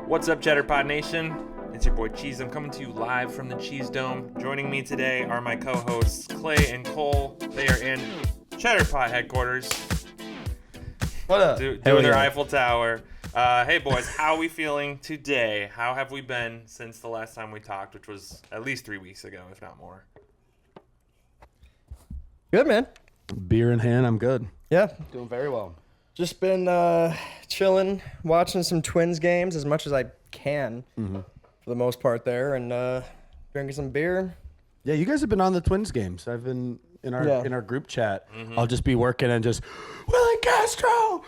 What's up, Cheddar Pod Nation? It's your boy Cheese. I'm coming to you live from the Cheese Dome. Joining me today are my co-hosts Clay and Cole. They are in Cheddar Pod headquarters. What up? Doing their Eiffel Tower. Hey boys, how are we feeling today? How have we been since the last time we talked, which was at least 3 weeks ago, if not more? Good, man. Beer in hand, I'm good. Yeah. Doing very well. Just been chilling, watching some Twins games as much as I can for the most part there, and drinking some beer. Yeah, you guys have been on the Twins games. I've been in our group chat. I'll just be working and just, Willie Castro!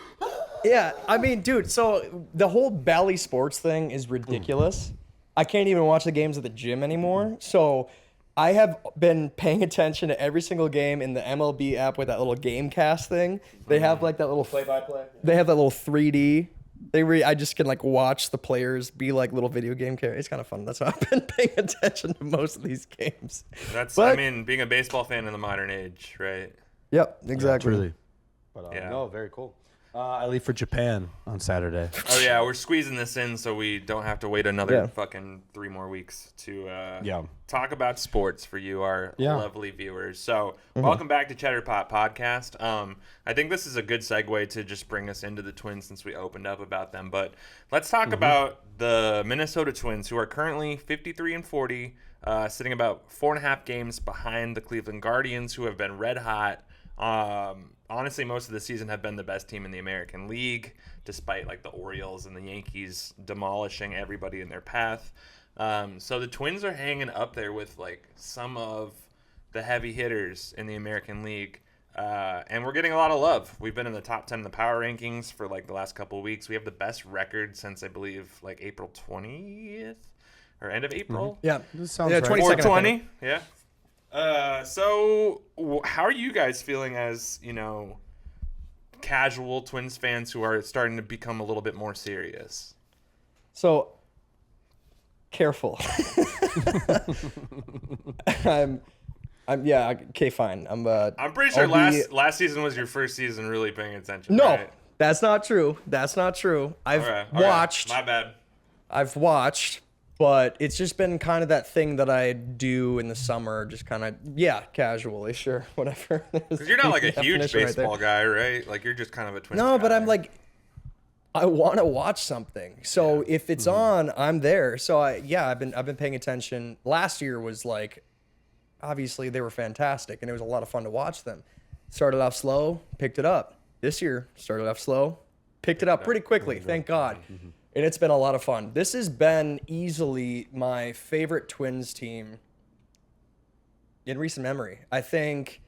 Yeah, I mean, dude, so the whole Bally Sports thing is ridiculous. I can't even watch the games at the gym anymore, so I have been paying attention to every single game in the MLB app with that little game cast thing. They have like that little play-by-play. They have that little 3D. I just can like watch the players be like little video game characters. It's kind of fun. That's why I've been paying attention to most of these games. I mean, being a baseball fan in the modern age, right? Yep, exactly. Yeah, truly. But, No, very cool. I leave for Japan on Saturday. Oh, yeah, we're squeezing this in so we don't have to wait another fucking 3 more weeks to talk about sports for you, our lovely viewers. So welcome back to Cheddar Pot Podcast. I think this is a good segue to just bring us into the Twins since we opened up about them. But let's talk about the Minnesota Twins, who are currently 53-40, sitting about 4.5 games behind the Cleveland Guardians, who have been red hot. Honestly, most of the season have been the best team in the American League, despite like the Orioles and the Yankees demolishing everybody in their path. So the Twins are hanging up there with like some of the heavy hitters in the American League. And we're getting a lot of love. We've been in the top 10 in the power rankings for like the last couple of weeks. We have the best record since I believe like April 20th or end of April. Yeah, This sounds right. 420. Yeah. So how are you guys feeling as, casual Twins fans who are starting to become a little bit more serious? So, careful. Okay, fine. I'm pretty sure last season was your first season really paying attention. No, right? that's not true. I've watched. My bad. I've watched, but it's just been kind of that thing that I do in the summer, just kind of, casually, sure, whatever. Because you're not like a huge baseball guy, right? Like you're just kind of a Twins No, guy. but I'm like, I want to watch something. So if it's on, I'm there. So I've been paying attention. Last year was like, obviously they were fantastic and it was a lot of fun to watch them. Started off slow, picked it up. This year started off slow, picked it up pretty quickly, thank God. And it's been a lot of fun. This has been easily my favorite Twins team in recent memory. I think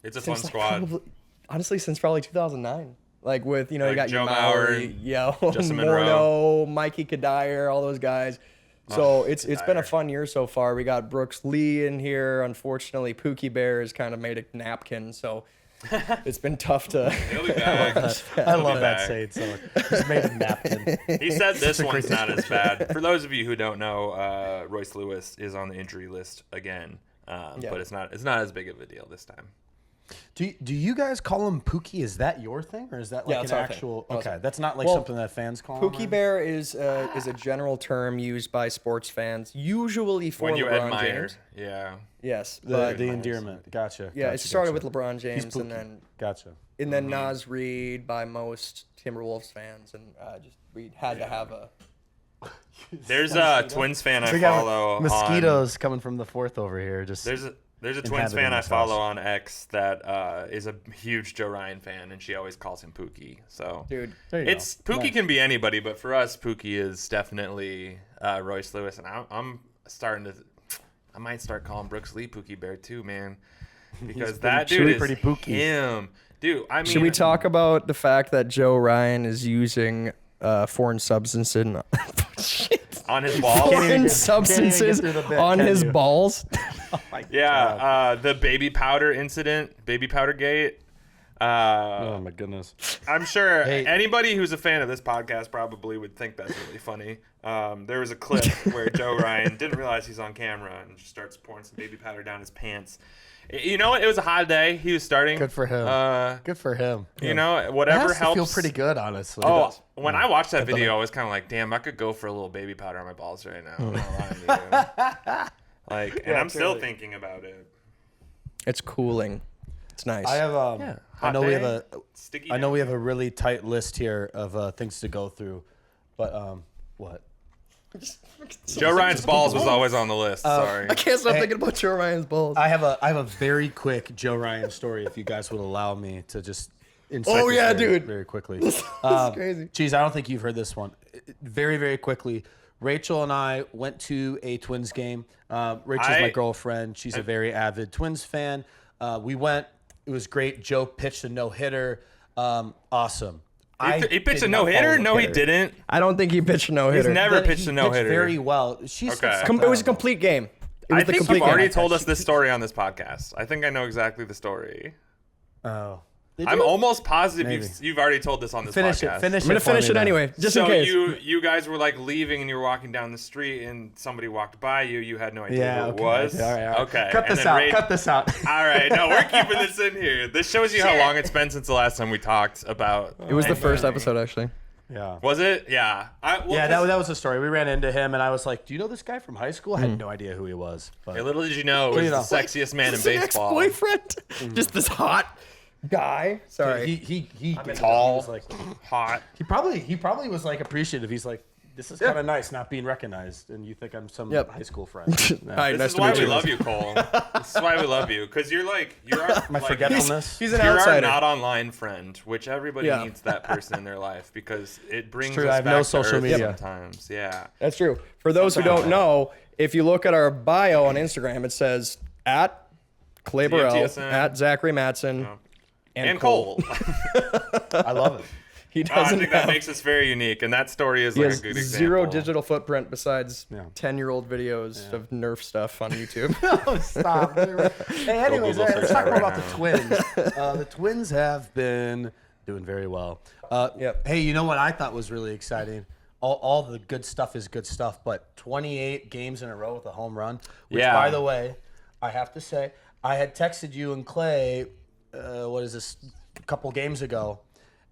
it's a fun squad. Honestly, since probably 2009. Like with, you got Joe Maury, Justin Morneau, Mikey Kadire, all those guys. So it's been a fun year so far. We got Brooks Lee in here. Unfortunately, Pookie Bear has kind of made a napkin, so it's been tough to. He'll be back. I love that saying so much. He's made a napkin. He said this one's not as bad. For those of you who don't know, Royce Lewis is on the injury list again, but it's not as big of a deal this time. Do you guys call him Pookie? Is that your thing, or is that like an actual? Okay, that's not like something that fans call him. Pookie Bear is a general term used by sports fans, usually for when you LeBron admire, James. Yeah. Yes, the endearment. Gotcha. Yeah, it started with LeBron James, and then Nas Reed by most Timberwolves fans, and we had to have a. There's a Twins fan I follow. Mosquitoes coming from the fourth over here. There's a Twins fan I follow on X that is a huge Joe Ryan fan, and she always calls him Pookie. So, dude, Pookie can be anybody, but for us, Pookie is definitely Royce Lewis, and I'm starting to. I might start calling Brooks Lee Pookie Bear too, man, because that dude is pretty Pookie. Him, dude. I mean, should we talk about the fact that Joe Ryan is using foreign substances on his balls? Foreign substances on his balls. Yeah, the baby powder incident, baby powder gate. Oh my goodness. I'm sure anybody who's a fan of this podcast probably would think that's really funny. There was a clip where Joe Ryan didn't realize he's on camera and just starts pouring some baby powder down his pants. You know what? It was a hot day. He was starting. Good for him. Good for him. You know, whatever helps. Feel pretty good, honestly. Oh, when I watched that video, I was kind of like, damn, I could go for a little baby powder on my balls right now. I'm not lying to you. Like, and I'm still thinking about it. It's cooling. It's nice. I have I know we have a really tight list here of things to go through, but what? Joe Ryan's balls was always on the list. Sorry, I can't stop thinking about Joe Ryan's balls. I have a very quick Joe Ryan story, if you guys would allow me to just. Oh yeah, dude! Very quickly. This is crazy. Geez, I don't think you've heard this one. Very, very quickly. Rachel and I went to a Twins game. Rachel's my girlfriend. She's a very avid Twins fan. We went. It was great. Joe pitched a no-hitter. Awesome. He pitched a no-hitter? No, he didn't. I don't think he pitched a no-hitter. He's never pitched a no-hitter. Very well. Okay. It was a complete game. I think you've already told us this story on this podcast. I think I know exactly the story. Oh. I'm almost positive you've already told this on this podcast. I'm going to finish it anyway, just in case. So you guys were like leaving and you were walking down the street and somebody walked by you. You had no idea who it was. All right. Okay. Cut this out. All right. No, we're keeping this in here. This shows you how long it's been since the last time we talked about. It was the first episode, actually. Yeah. Was it? Yeah. That was the story. We ran into him, and I was like, "Do you know this guy from high school?" I had no idea who he was. But little did you know, he was the sexiest man in baseball. Ex-boyfriend, just this hot guy. Sorry, he tall, he was like hot. He probably was like appreciative. He's like, this is kind of nice not being recognized, and you think I'm some high school friend. This is why we love you, Cole. This is why we love you, because you're our my forgetfulness. He's an you're outsider. Our not online friend, which everybody needs that person in their life because it brings us I have back no to social earth media sometimes. Yeah, that's true. For those who don't know, if you look at our bio on Instagram, it says at Clay Burrell, at Zachary Matson. And Cole. I love it. He doesn't. I think that makes us very unique, and that story is like a good example. Zero digital footprint besides 10-year-old videos of Nerf stuff on YouTube. Oh, stop. Hey, anyways, let's talk more about the Twins. The Twins have been doing very well. Hey, you know what I thought was really exciting? All the good stuff is good stuff, but 28 games in a row with a home run, which, by the way, I have to say, I had texted you and Clay, a couple games ago,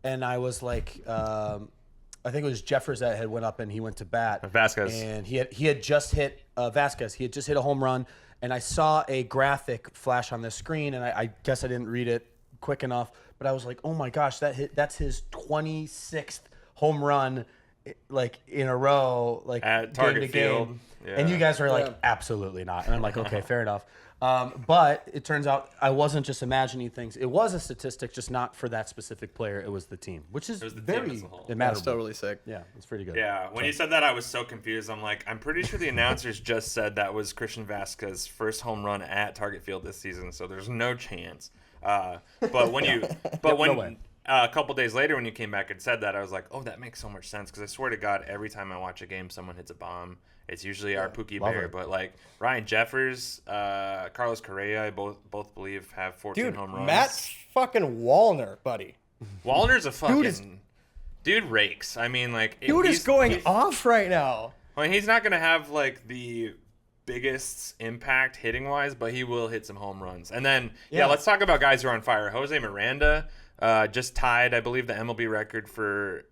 and I was like, I think it was Jeffers that had went up and he went to bat. Vasquez. And he had just hit Vasquez. He had just hit a home run, and I saw a graphic flash on the screen, and I guess I didn't read it quick enough, but I was like, oh my gosh, that's his 26th home run, like in a row, like at Target Field. Yeah. And you guys were like, absolutely not. And I'm like, okay, fair enough. But it turns out I wasn't just imagining things. It was a statistic, just not for that specific player. It was the team, which is very immaterial. That's totally sick. Yeah, it's pretty good. Yeah, when you said that, I was so confused. I'm like, I'm pretty sure the announcers just said that was Christian Vasquez's first home run at Target Field this season, so there's no chance. But when a couple days later, when you came back and said that, I was like, oh, that makes so much sense. Because I swear to God, every time I watch a game, someone hits a bomb. It's usually our Pookie Bear. But like Ryan Jeffers, Carlos Correa, I both believe have 14 home runs. Matt fucking Wallner, buddy. Wallner's a fucking dude rakes. I mean, like dude is going off right now. Well, he's not gonna have like the biggest impact hitting wise, but he will hit some home runs. And then let's talk about guys who are on fire. Jose Miranda just tied, I believe, the MLB record for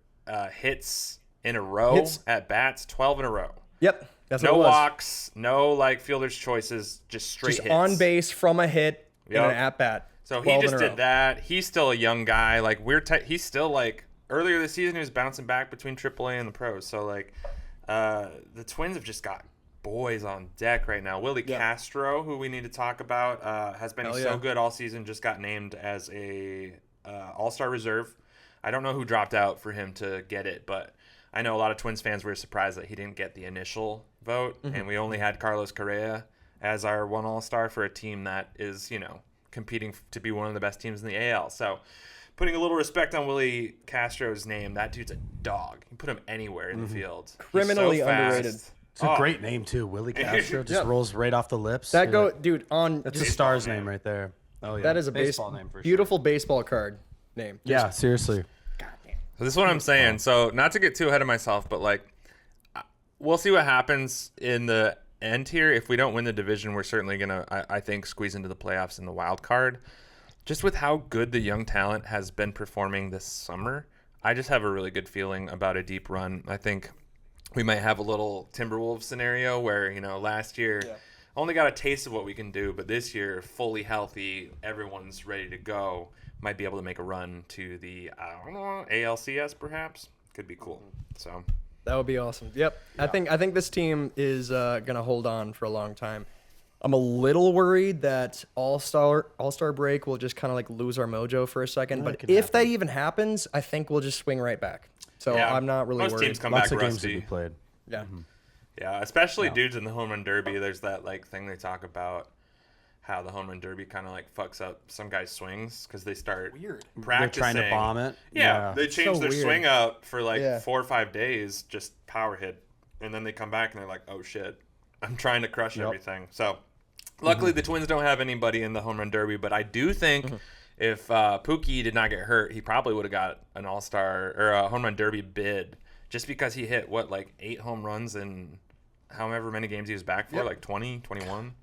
hits in a row at bats, 12 in a row. Yep. That's no what it was. walks, no like fielder's choices, just straight hits. On base from a hit in an at bat. So he just did that. He's still a young guy. Like he's still like earlier this season he was bouncing back between AAA and the pros. So like the Twins have just got boys on deck right now. Willie Castro, who we need to talk about, has been so good all season. Just got named as a All-Star reserve. I don't know who dropped out for him to get it, but I know a lot of Twins fans were surprised that he didn't get the initial vote, and we only had Carlos Correa as our one All-Star for a team that is, competing to be one of the best teams in the AL. So putting a little respect on Willie Castro's name, that dude's a dog. You can put him anywhere in the field. Criminally underrated. It's a great name, too. Willie Castro just rolls right off the lips. That's a star's name right there. Oh yeah, that is a baseball name for beautiful baseball card name. Yeah, seriously. So this is what I'm saying. So not to get too ahead of myself, but like, we'll see what happens in the end here. If we don't win the division, we're certainly gonna, I think, squeeze into the playoffs in the wild card. Just with how good the young talent has been performing this summer, I just have a really good feeling about a deep run. I think we might have a little Timberwolves scenario where, you know, last year only got a taste of what we can do, but this year, fully healthy, everyone's ready to go, might be able to make a run to the, I don't know, ALCS perhaps. Could be cool. So that would be awesome. Yep. Yeah. I think this team is gonna hold on for a long time. I'm a little worried that All-Star break will just kind of like lose our mojo for a second. But if that even happens, I think we'll just swing right back. So I'm not really worried. Most teams come back rusty. Games to be played. Yeah. Mm-hmm. Yeah, especially dudes in the home run derby. There's that like thing they talk about, how the home run derby kind of like fucks up some guys' swings because they start practicing. They're trying to bomb it. Yeah, they change their swing up for like 4 or 5 days, just power hit, and then they come back and they're like, oh shit, I'm trying to crush everything. So luckily the Twins don't have anybody in the home run derby, but I do think if Pookie did not get hurt, he probably would have got an all-star or a home run derby bid just because he hit, what, like 8 home runs in however many games he was back for, like 20, 21?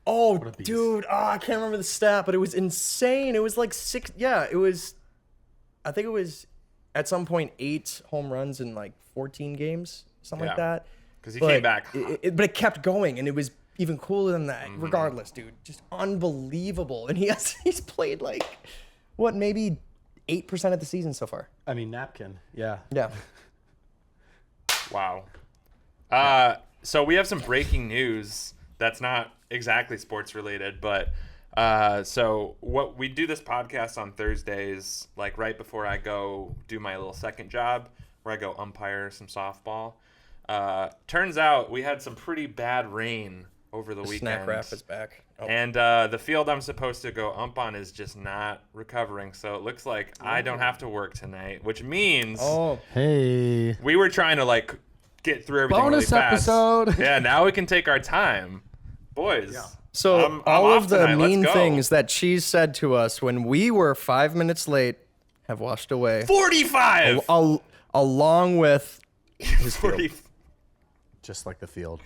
Oh, dude, I can't remember the stat, but it was insane. It was like 6, it was, I think it was at some point 8 home runs in like 14 games, something like that. Because he came back. But it kept going, and it was even cooler than that. Regardless, dude, just unbelievable. And he's played like, what, maybe 8% of the season so far. I mean, napkin. Yeah. Yeah. Wow. So we have some breaking news that's not exactly sports related, but so what we do this podcast on Thursdays, like right before I go do my little second job where I go umpire some softball. Turns out we had some pretty bad rain over the weekend. Snack wrap is back. Oh. And the field I'm supposed to go ump on is just not recovering. So it looks like I don't have to work tonight, which means hey, we were trying to like get through everything bonus really fast. episode. Yeah, now we can take our time. Boys. Yeah. So I'm all of the mean things that Cheese said to us when we were 5 minutes late have washed away. 45! Along with his 40. Just like the field.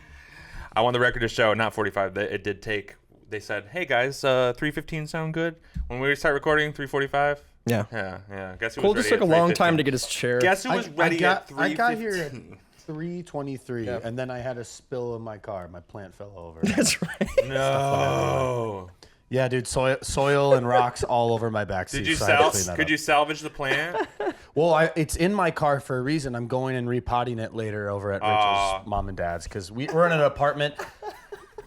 I want the record to show, not 45. It did take, they said, hey guys, 3:15 sound good? When we start recording, 3:45? Yeah. Yeah. Guess who Cole was just ready took a long time to get his chair. Guess who was ready at 3:15? I got here at 3:23, and then I had a spill in my car. My plant fell over. That's right. No. Yeah, dude, soil and rocks all over my backseat. Could you salvage the plant? Well, it's in my car for a reason. I'm going and repotting it later over at Rachel's mom and dad's because we're in an apartment.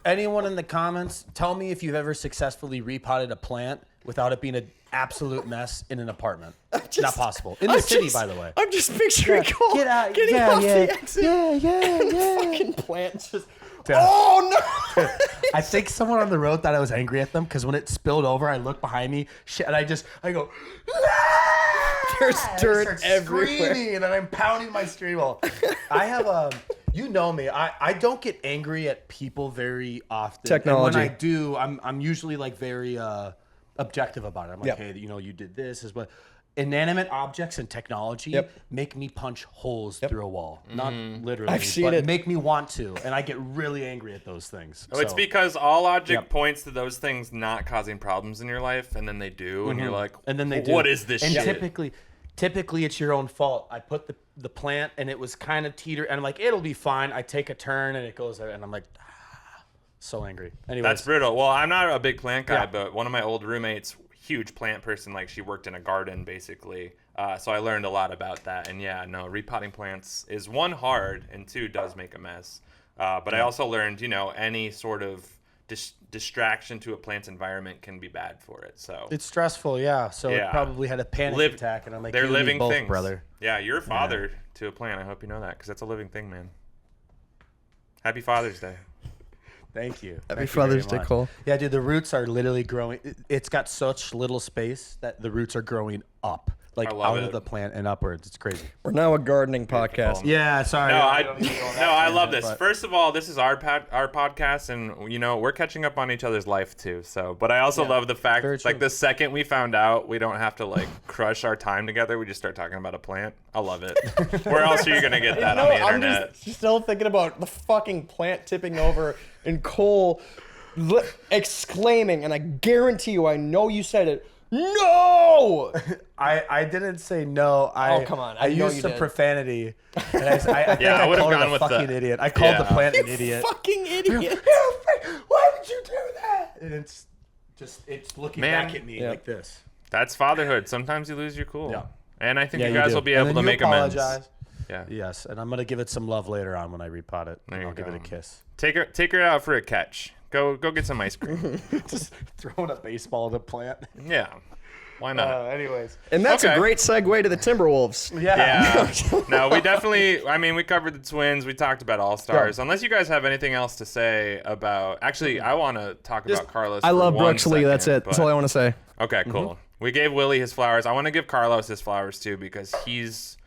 Anyone in the comments, tell me if you've ever successfully repotted a plant without it being an absolute mess in an apartment. Not possible. In the city, by the way. I'm just picturing Cole getting off the exit. Yeah. Fucking plant just... Oh, no! I think someone on the road thought I was angry at them because when it spilled over, I looked behind me, and I go, there's dirt everywhere. Screaming, and I'm pounding my steering wheel. I have you know me. I don't get angry at people very often. Technology. And when I do, I'm usually like very objective about it. I'm like, hey, you did this is what. Inanimate objects and technology make me punch holes through a wall. Not literally, I've seen it. Make me want to. And I get really angry at those things. It's because all logic points to those things not causing problems in your life, and then they do, and you're like, and then they do. What is this shit? And typically it's your own fault. I put the plant, and it was kind of teeter, and I'm like, it'll be fine. I take a turn, and it goes there, and I'm like, so angry. Anyways. That's brutal. Well, I'm not a big plant guy, but one of my old roommates, huge plant person, like she worked in a garden basically, so I learned a lot about that. And repotting plants is 1, hard, and 2, does make a mess, but I also learned any sort of distraction to a plant's environment can be bad for it. So it's stressful. So it probably had a panic attack, and I'm like, they're living both, things, brother. You're a father to a plant. I hope you know that, because that's a living thing, man. Happy Father's Day. Thank you. Happy Father's Day, Cole. Yeah, dude, the roots are literally growing. It's got such little space that the roots are growing up. like out of the plant and upwards. It's crazy. We're now a gardening podcast. Yeah, sorry. No, I love this. First of all, this is our podcast, and you know we're catching up on each other's life too. So, but I also love the fact, like the second we found out, we don't have to like crush our time together. We just start talking about a plant. I love it. Where else are you gonna get that on the internet? I'm just still thinking about the fucking plant tipping over and Cole exclaiming, and I guarantee you, I know you said it. No! I didn't say no. Come on. I used some profanity. And I think I would have called gone it a with fucking idiot. I called the plant an idiot. Fucking idiot. Why did you do that? And it's looking back at me like this. That's fatherhood. Sometimes you lose your cool. Yeah. And I think you guys will be able to make amends. Yeah. Yes, and I'm gonna give it some love later on when I repot it. I'll give it a kiss. Take her out for a catch. Go get some ice cream. Just throwing a baseball at a plant. Yeah. Why not? Anyways. And that's a great segue to the Timberwolves. Yeah. No, we definitely, I mean, we covered the Twins. We talked about All-Stars. Unless you guys have anything else to say about, actually, I want to talk about Carlos. I love Brooks Lee. That's it. That's all I want to say. Okay, cool. We gave Willie his flowers. I want to give Carlos his flowers too, because he's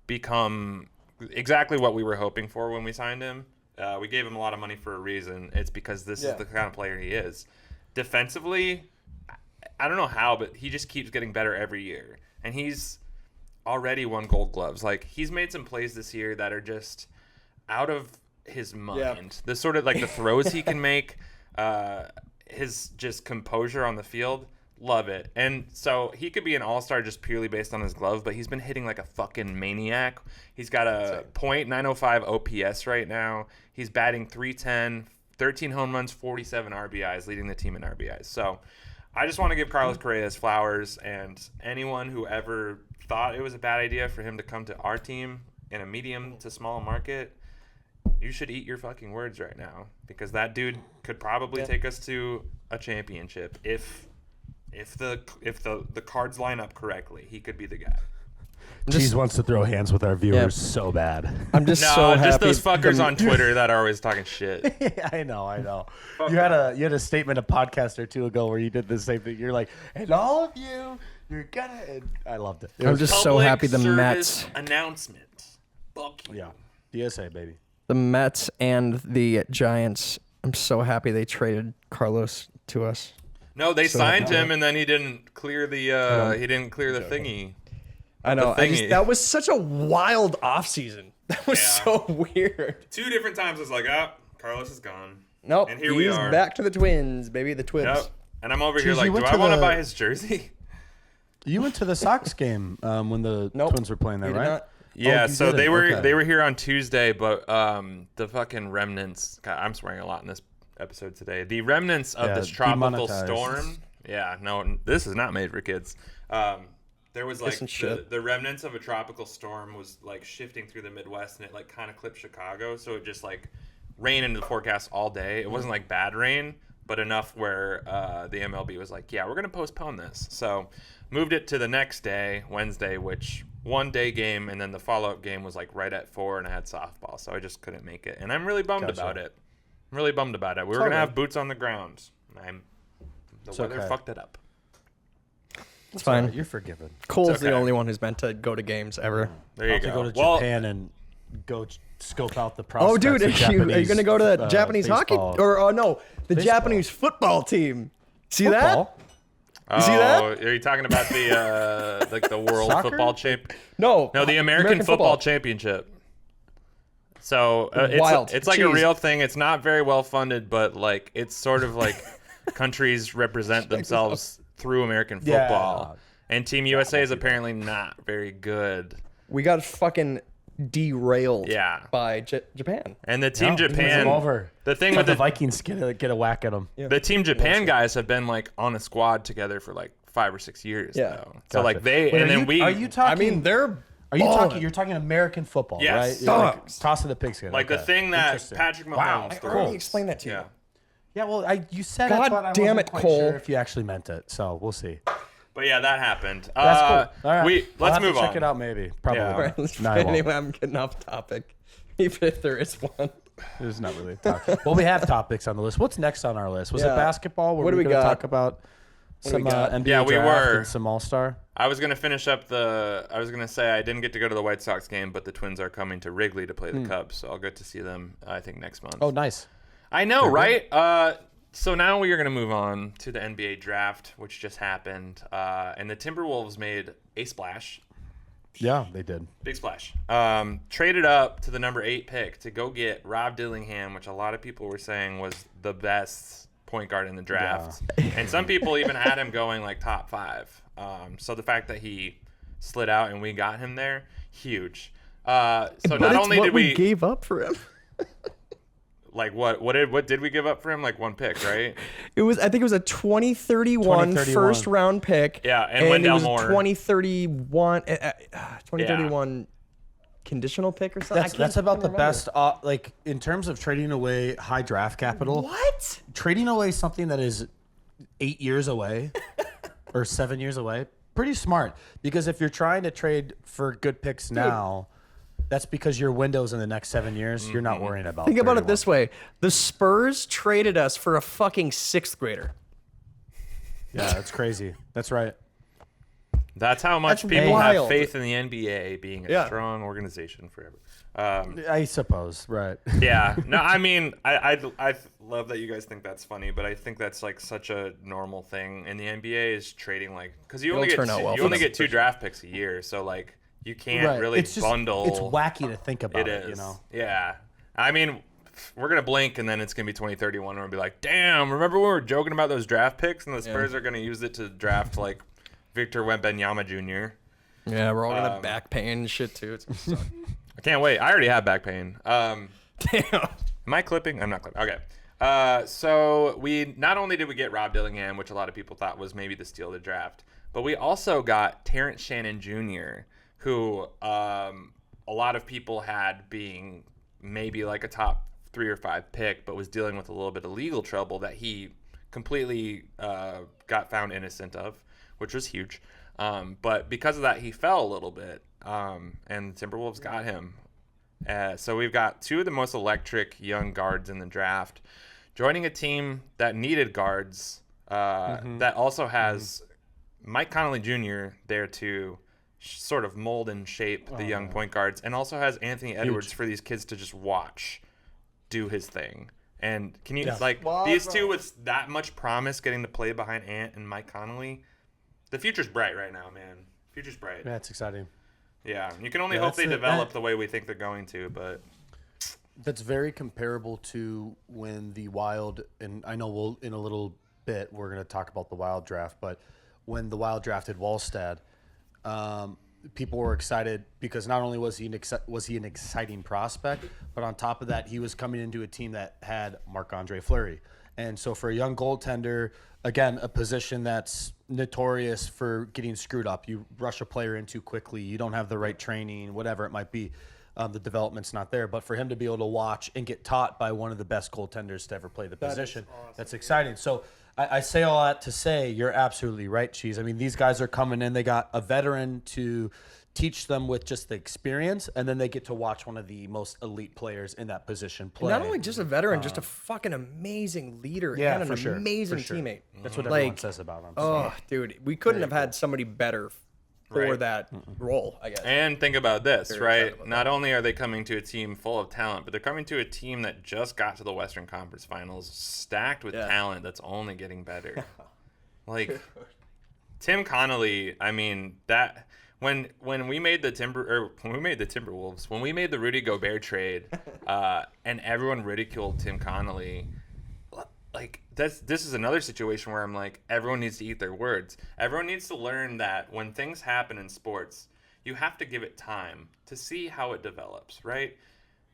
become exactly what we were hoping for when we signed him. We gave him a lot of money for a reason. It's because this is the kind of player he is. Defensively, I don't know how, but he just keeps getting better every year. And he's already won Gold Gloves. Like, he's made some plays this year that are just out of his mind. Yeah. The sort of, like, the throws he can make, his just composure on the field. Love it. And so he could be an all-star just purely based on his glove, but he's been hitting like a fucking maniac. He's got a .905 OPS right now. He's batting .310, 13 home runs, 47 RBIs, leading the team in RBIs. So I just want to give Carlos Correa his flowers, and anyone who ever thought it was a bad idea for him to come to our team in a medium to small market, you should eat your fucking words right now, because that dude could probably take us to a championship if the cards line up correctly. He could be the guy. Cheese wants to throw hands with our viewers so bad. I'm just so happy. Just those fuckers on Twitter that are always talking shit. Yeah, I know. You had a statement a podcast or two ago where you did the same thing. You're like, and all of you're gonna. And I loved it. I'm just so happy the Mets announcement. Fuck you. Yeah, DSA baby. The Mets and the Giants. I'm so happy they traded Carlos to us. No, they signed him, and then he didn't clear the thingy. I know. That was such a wild offseason. That was so weird. 2 different times I was like, Carlos is gone. Nope. And here we are. Back to the Twins, baby. The Twins. Yep. And I'm over here like, do I want to buy his jersey? You went to the Sox game when the Twins were playing there, right? Not. Yeah, so they were here on Tuesday, but the fucking remnants. God, I'm swearing a lot in this episode today. The remnants of this tropical storm. Yeah, no, this is not made for kids. There was like the remnants of a tropical storm was like shifting through the Midwest, and it like kind of clipped Chicago. So it just like rained into the forecast all day. It wasn't like bad rain, but enough where the MLB was like, yeah, we're going to postpone this. So moved it to the next day, Wednesday, which 1-day game, and then the follow-up game was like right at 4, and I had softball, so I just couldn't make it. And I'm really bummed about it. We were going to have boots on the ground. The weather fucked it up. It's fine. You're forgiven. Cole's the only one who's meant to go to games ever. There you go. To go to Japan and go scope out the prospects. Oh, dude, are you going to go to that Japanese hockey? Or no, the Japanese football team. See that? You see that? Are you talking about the like the World Football Champ? No, the American Football Championship. So it's like a real thing. It's not very well funded, but like it's sort of like countries represent themselves through American football. And Team USA is apparently not very good. We got fucking derailed by Japan. And the Team Japan over. The thing with the Vikings get a whack at them. Yeah. The Team Japan guys have been like on a squad together for like 5 or 6 years though. So like Are you talking? I mean, they're You're talking American football, yes. right? Like, toss of the pigskin. Like the thing that Patrick Mahomes threw. I already explained that to you. Yeah, well, you said God it, but I damn wasn't it, quite Cole. sure if you actually meant it. So we'll see. But yeah, that happened. That's cool. All right. Let's move on. Check it out, maybe. Probably. Yeah. Right, anyway, I'm getting off topic, even if there is one. There's not really a topic. Well, we have topics on the list. What's next on our list? Was it basketball? What do we got? Talk about Some NBA draft and some All-Star. I was gonna finish up I was gonna say I didn't get to go to the White Sox game, but the Twins are coming to Wrigley to play the Cubs, so I'll get to see them. I think next month. Oh, nice. I know, right? So now we are gonna move on to the NBA draft, which just happened, and the Timberwolves made a splash. Yeah, they did. Big splash. Traded up to the number 8 pick to go get Rob Dillingham, which a lot of people were saying was the best point guard in the draft. Yeah. And some people even had him going like top 5. So the fact that he slid out and we got him there, huge. So but not only did we gave up for him. Like what did we give up for him? Like 1 pick, right? I think it was a 2031 first round pick. Yeah, and Wendell Moore. 2031 conditional pick or something. That's about the best. Like in terms of trading away high draft capital. What? Trading away something that is 8 years away or 7 years away. Pretty smart, because if you're trying to trade for good picks now, that's because your window's in the next 7 years. You're not worrying about. Think about it this way: the Spurs traded us for a fucking 6th grader. Yeah, that's crazy. That's right. That's how much people have faith in the NBA being a strong organization forever. I suppose, right? Yeah. No, I mean, I love that you guys think that's funny, but I think that's like such a normal thing in the NBA is trading, like, because you only get 2 draft picks a year, so like you can't really bundle. It's wacky to think about it, you know? Yeah. I mean, we're gonna blink and then it's gonna be 2031 and we'll be like, damn, remember when we were joking about those draft picks and the Spurs are gonna use it to draft like Victor Wembanyama Jr. Yeah, we're all gonna back pain and shit too. It's gonna suck. I can't wait. I already have back pain. Damn. Am I clipping? I'm not clipping. Okay. So we not only did we get Rob Dillingham, which a lot of people thought was maybe the steal of the draft, but we also got Terrence Shannon Jr., who a lot of people had being maybe like a top 3 or 5 pick, but was dealing with a little bit of legal trouble that he completely got found innocent of, which was huge. But because of that, he fell a little bit, and the Timberwolves got him. So we've got 2 of the most electric young guards in the draft, joining a team that needed guards, that also has Mike Conley Jr. there to sort of mold and shape the young point guards, and also has Anthony Edwards for these kids to just watch do his thing. And can you these 2 with that much promise getting to play behind Ant and Mike Conley? The future's bright right now, man. Future's bright. Yeah, it's exciting. Yeah, you can only hope they develop the way we think they're going to, but that's very comparable to when the Wild, and I know in a little bit we're going to talk about the Wild draft, but when the Wild drafted Wallstad, people were excited because not only was he an exciting prospect, but on top of that, he was coming into a team that had Marc-Andre Fleury. And so for a young goaltender, again, a position that's notorious for getting screwed up. You rush a player in too quickly. You don't have the right training, whatever it might be. The development's not there. But for him to be able to watch and get taught by one of the best goaltenders to ever play the position, that's exciting. So I say all that to say you're absolutely right, Cheese. I mean, these guys are coming in. They got a veteran to teach them with just the experience, and then they get to watch one of the most elite players in that position play. And not only just a veteran, just a fucking amazing leader and an amazing teammate. That's what everyone says about him. Oh, dude, we couldn't have had somebody better for that role, I guess. And think about this, right? Not only are they coming to a team full of talent, but they're coming to a team that just got to the Western Conference Finals, stacked with talent that's only getting better. Like Tim Connolly, I mean, that when we made the Timberwolves, when we made the Rudy Gobert trade, and everyone ridiculed Tim Connolly, like this is another situation where I'm like, everyone needs to eat their words. Everyone needs to learn that when things happen in sports, you have to give it time to see how it develops, right?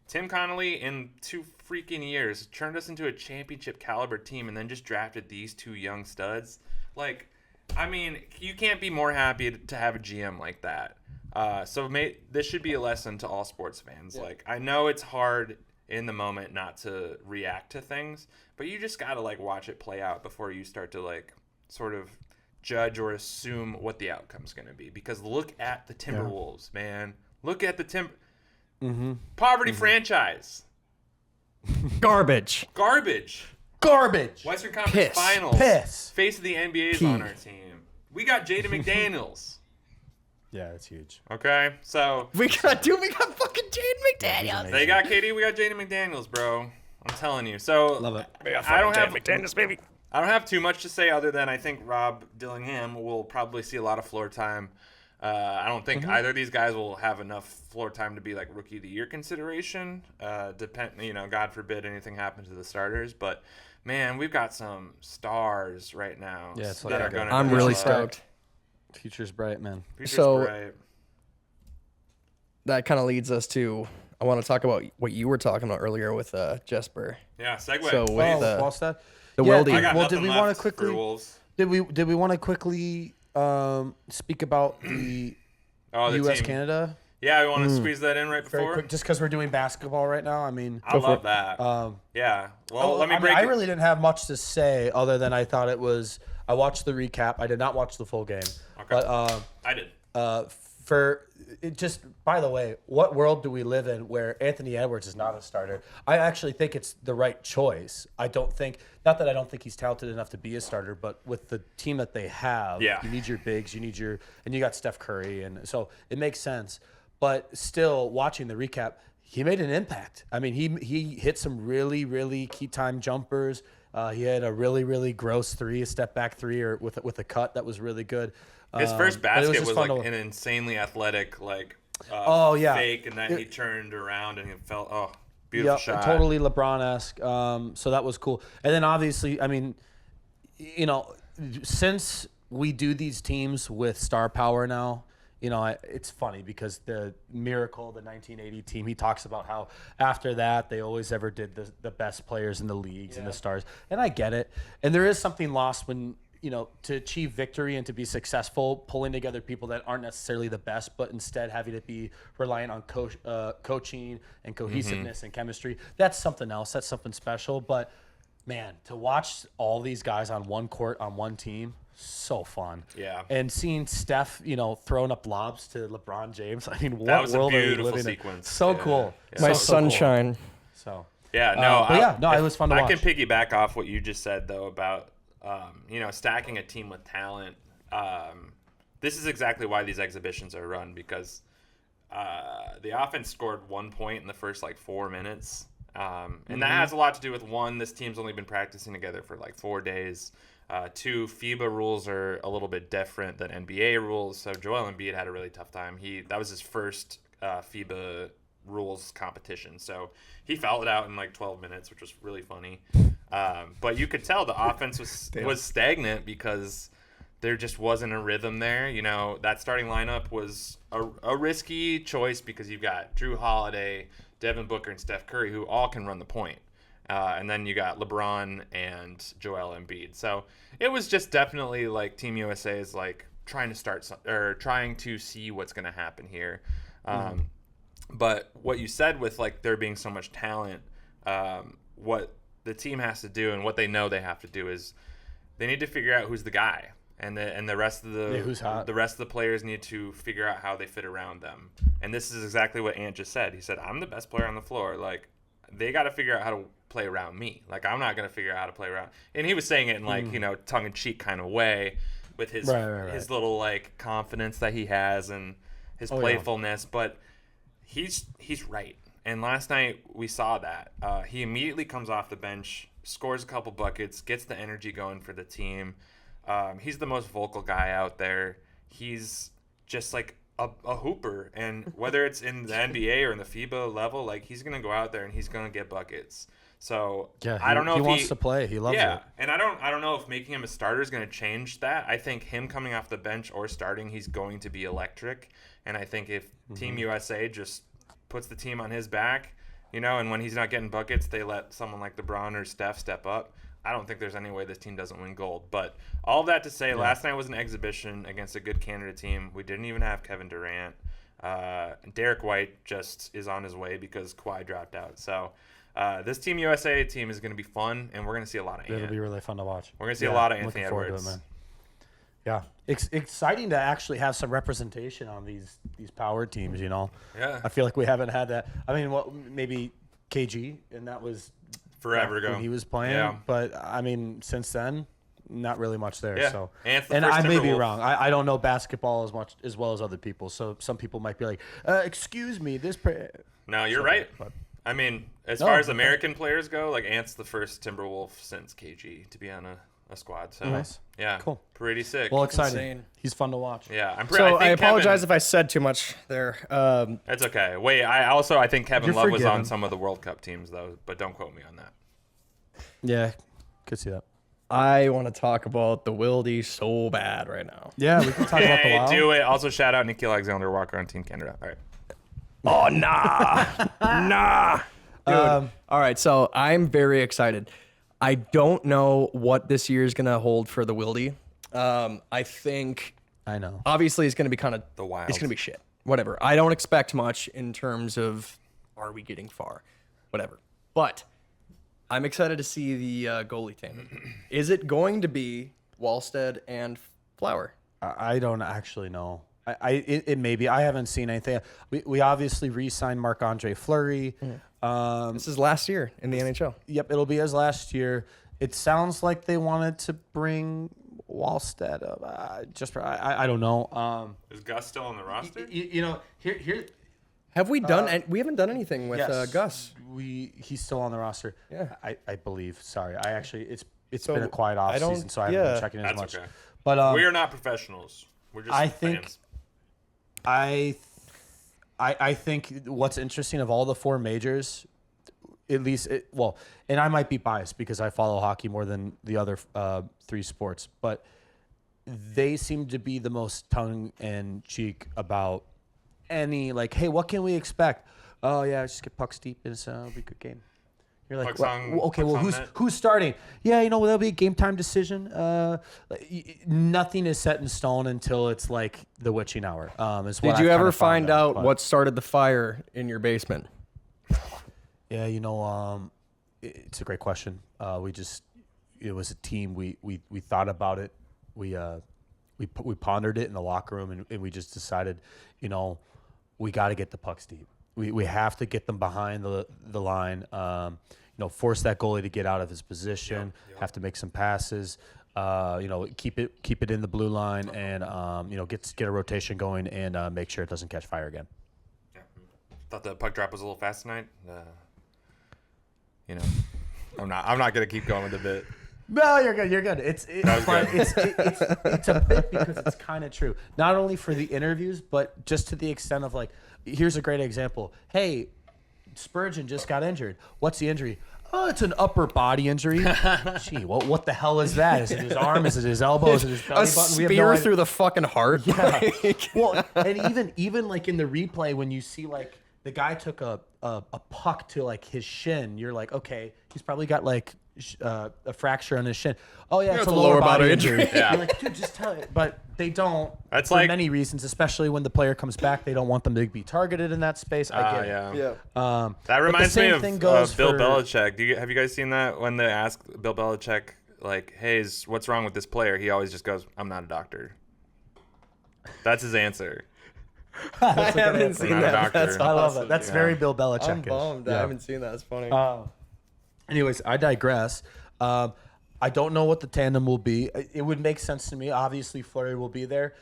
Tim Connolly in 2 freaking years turned us into a championship caliber team and then just drafted these 2 young studs. Like, I mean, you can't be more happy to have a GM like that. This should be a lesson to all sports fans. Yeah. Like, I know it's hard in the moment not to react to things, but you just got to like watch it play out before you start to like sort of judge or assume what the outcome's going to be. Because look at the Timberwolves, man. Look at the poverty franchise. Garbage. Garbage. Western Conference Finals. Piss. Face of the NBA is on our team. We got Jaden McDaniels. Yeah, that's huge. Okay, so we got fucking Jaden McDaniels. They got KD. We got Jaden McDaniels, bro. I'm telling you. So love it. I don't have McDaniels, baby. I don't have too much to say other than I think Rob Dillingham will probably see a lot of floor time. I don't think either of these guys will have enough floor time to be like rookie of the year consideration. God forbid anything happens to the starters, but man, we've got some stars right now that are going to. I'm really stoked. Future's bright, man. Future's bright. That kind of leads us to. I want to talk about what you were talking about earlier with Jesper. Yeah, segue. So with the Wildy. Well, did we want to quickly? Did we want to quickly speak about the U.S. Canada? Yeah, we want to squeeze that in right before. Very quick, just because we're doing basketball right now. I mean, I love that. Yeah. Well, let me break. I really didn't have much to say other than I thought it was. I watched the recap. I did not watch the full game. Okay. But I did. By the way, what world do we live in where Anthony Edwards is not a starter? I actually think it's the right choice. Not that I don't think he's talented enough to be a starter, but with the team that they have, you need your bigs, and you got Steph Curry, and so it makes sense. But still, watching the recap, he made an impact. I mean, he hit some really, really key time jumpers. He had a really, really gross a step back three, or with a cut that was really good. His first basket was like an insanely athletic, fake, and then he turned around and it felt beautiful shot. Totally LeBron-esque. So that was cool. And then obviously, I mean, since we do these teams with star power now, it's funny because the Miracle, the 1980 team, he talks about how after that they always ever did the best players in the leagues and the stars. And I get it. And there is something lost when, to achieve victory and to be successful, pulling together people that aren't necessarily the best, but instead having it be reliant on coaching and cohesiveness and chemistry. That's something else. That's something special. But, man, to watch all these guys on one court, on one team, so fun. Yeah. And seeing Steph, throwing up lobs to LeBron James. I mean, that was world a are we beautiful living sequence. in? So cool. Yeah. My sunshine. Cool. So. Yeah, no. It was fun to watch. I can piggyback off what you just said, though, about, stacking a team with talent. This is exactly why these exhibitions are run, because the offense scored 1 point in the first, 4 minutes. And that has a lot to do with, one, this team's only been practicing together for 4 days. 2, FIBA rules are a little bit different than NBA rules. So Joel Embiid had a really tough time. That was his first FIBA rules competition. So he fouled it out in 12 minutes, which was really funny. But you could tell the offense was stagnant because there just wasn't a rhythm there. That starting lineup was a risky choice because you've got Drew Holiday, Devin Booker, and Steph Curry, who all can run the point. And then you got LeBron and Joel Embiid. So it was just definitely Team USA is trying to see what's going to happen here. But what you said with there being so much talent, what the team has to do and what they know they have to do is they need to figure out who's the guy, and the rest of the rest of the players need to figure out how they fit around them. And this is exactly what Ant just said. He said, "I'm the best player on the floor. They got to figure out how to play around me. I'm not going to figure out how to play around." And he was saying it in tongue-in-cheek kind of way with his his little confidence that he has and his playfulness. But he's right. And last night we saw that. He immediately comes off the bench, scores a couple buckets, gets the energy going for the team. He's the most vocal guy out there. He's just a hooper, and whether it's in the NBA or in the FIBA level, he's gonna go out there and he's gonna get buckets. So I don't know if he wants to play. He loves it. And I don't know if making him a starter is gonna change that. I think him coming off the bench or starting, he's going to be electric. And I think if Team USA just puts the team on his back, and when he's not getting buckets, they let someone like LeBron or Steph step up. I don't think there's any way this team doesn't win gold. But all of that to say, last night was an exhibition against a good Canada team. We didn't even have Kevin Durant. Derek White just is on his way because Kawhi dropped out. So this Team USA team is going to be fun, and we're going to see a lot of Ant. It'll be really fun to watch. We're going to see a lot of Anthony Edwards. To it, man. Yeah, exciting to actually have some representation on these power teams. Yeah, I feel like we haven't had that. I mean, maybe KG, and that was forever ago when he was playing. Yeah. But I mean, since then, not really much there. Yeah. So, and I may be wrong. I don't know basketball as well as other people. So some people might be like, "Excuse me, this." No, you're right. But, I mean, as far as American players go, like Ant's the first Timberwolf since KG to be on a squad. So nice. Yeah, cool, pretty sick. Well, exciting. He's fun to watch. Yeah, I apologize if I said too much there. That's okay. Wait, I think Kevin Love was on some of the World Cup teams though, but don't quote me on that. Yeah, could see that. I want to talk about the Wildy so bad right now. Yeah, we can talk about the Wild. Do it. Also, shout out Nikhil Alexander-Walker on Team Canada. All right. Oh, nah. Dude. All right, so I'm very excited. I don't know what this year is going to hold for the Wildy. I know. Obviously, it's going to be kind of the Wild. It's going to be shit. Whatever. I don't expect much in terms of are we getting far? Whatever. But I'm excited to see the goalie tandem. Is it going to be Wallstead and Flower? I don't actually know. It may be. I haven't seen anything. We obviously re-signed Marc-Andre Fleury. This is last year in the NHL. Yep, it'll be his last year. It sounds like they wanted to bring Wallstead up. I don't know. Is Gus still on the roster? Here. Have we done? We haven't done anything with Gus. He's still on the roster. Yeah, I believe. Sorry, it's been a quiet off season, so I haven't been checking as much. Okay. But we are not professionals. We're just fans. I think what's interesting of all the four majors, at least, and I might be biased because I follow hockey more than the other three sports, but they seem to be the most tongue-in-cheek about any, like, hey, what can we expect? Oh, yeah, just get pucks deep and it'll be a good game. You're like, who's starting? Yeah, that'll be a game time decision. Nothing is set in stone until it's like the witching hour. Did you ever find out what started the fire in your basement? Yeah, it's a great question. It was a team. We thought about it. We pondered it in the locker room, and we just decided, we got to get the pucks deep. We have to get them behind the line. Force that goalie to get out of his position. Yep. Have to make some passes. Keep it in the blue line, and get a rotation going, and make sure it doesn't catch fire again. Yeah. Thought the puck drop was a little fast tonight. I'm not gonna keep going with the bit. No, you're good. You're good. It's a bit because it's kind of true. Not only for the interviews, but just to the extent of, like, here's a great example. Hey, Spurgeon just got injured. What's the injury? Oh, it's an upper body injury. Gee, what the hell is that? Is it his arm? Is it his elbow? Is it his belly button? We have no idea. Through the fucking heart. Yeah. Well, and even like in the replay when you see, like, the guy took a puck to, like, his shin, you're like, okay, he's probably got, like, a fracture on his shin. Oh yeah, it's a lower body injury. Yeah. You're like, dude, just tell it. But they don't. That's for like many reasons, especially when the player comes back, they don't want them to be targeted in that space. I get it. Yeah. That reminds me of Bill Belichick. Have you guys seen that when they ask Bill Belichick, like, "Hey, what's wrong with this player?" He always just goes, "I'm not a doctor." That's his answer. I haven't seen that. I love it. That's very Bill Belichick. I'm bummed. Yeah. I haven't seen that. It's funny. Anyways, I digress. I don't know what the tandem will be. It would make sense to me. Obviously, Fleury will be there.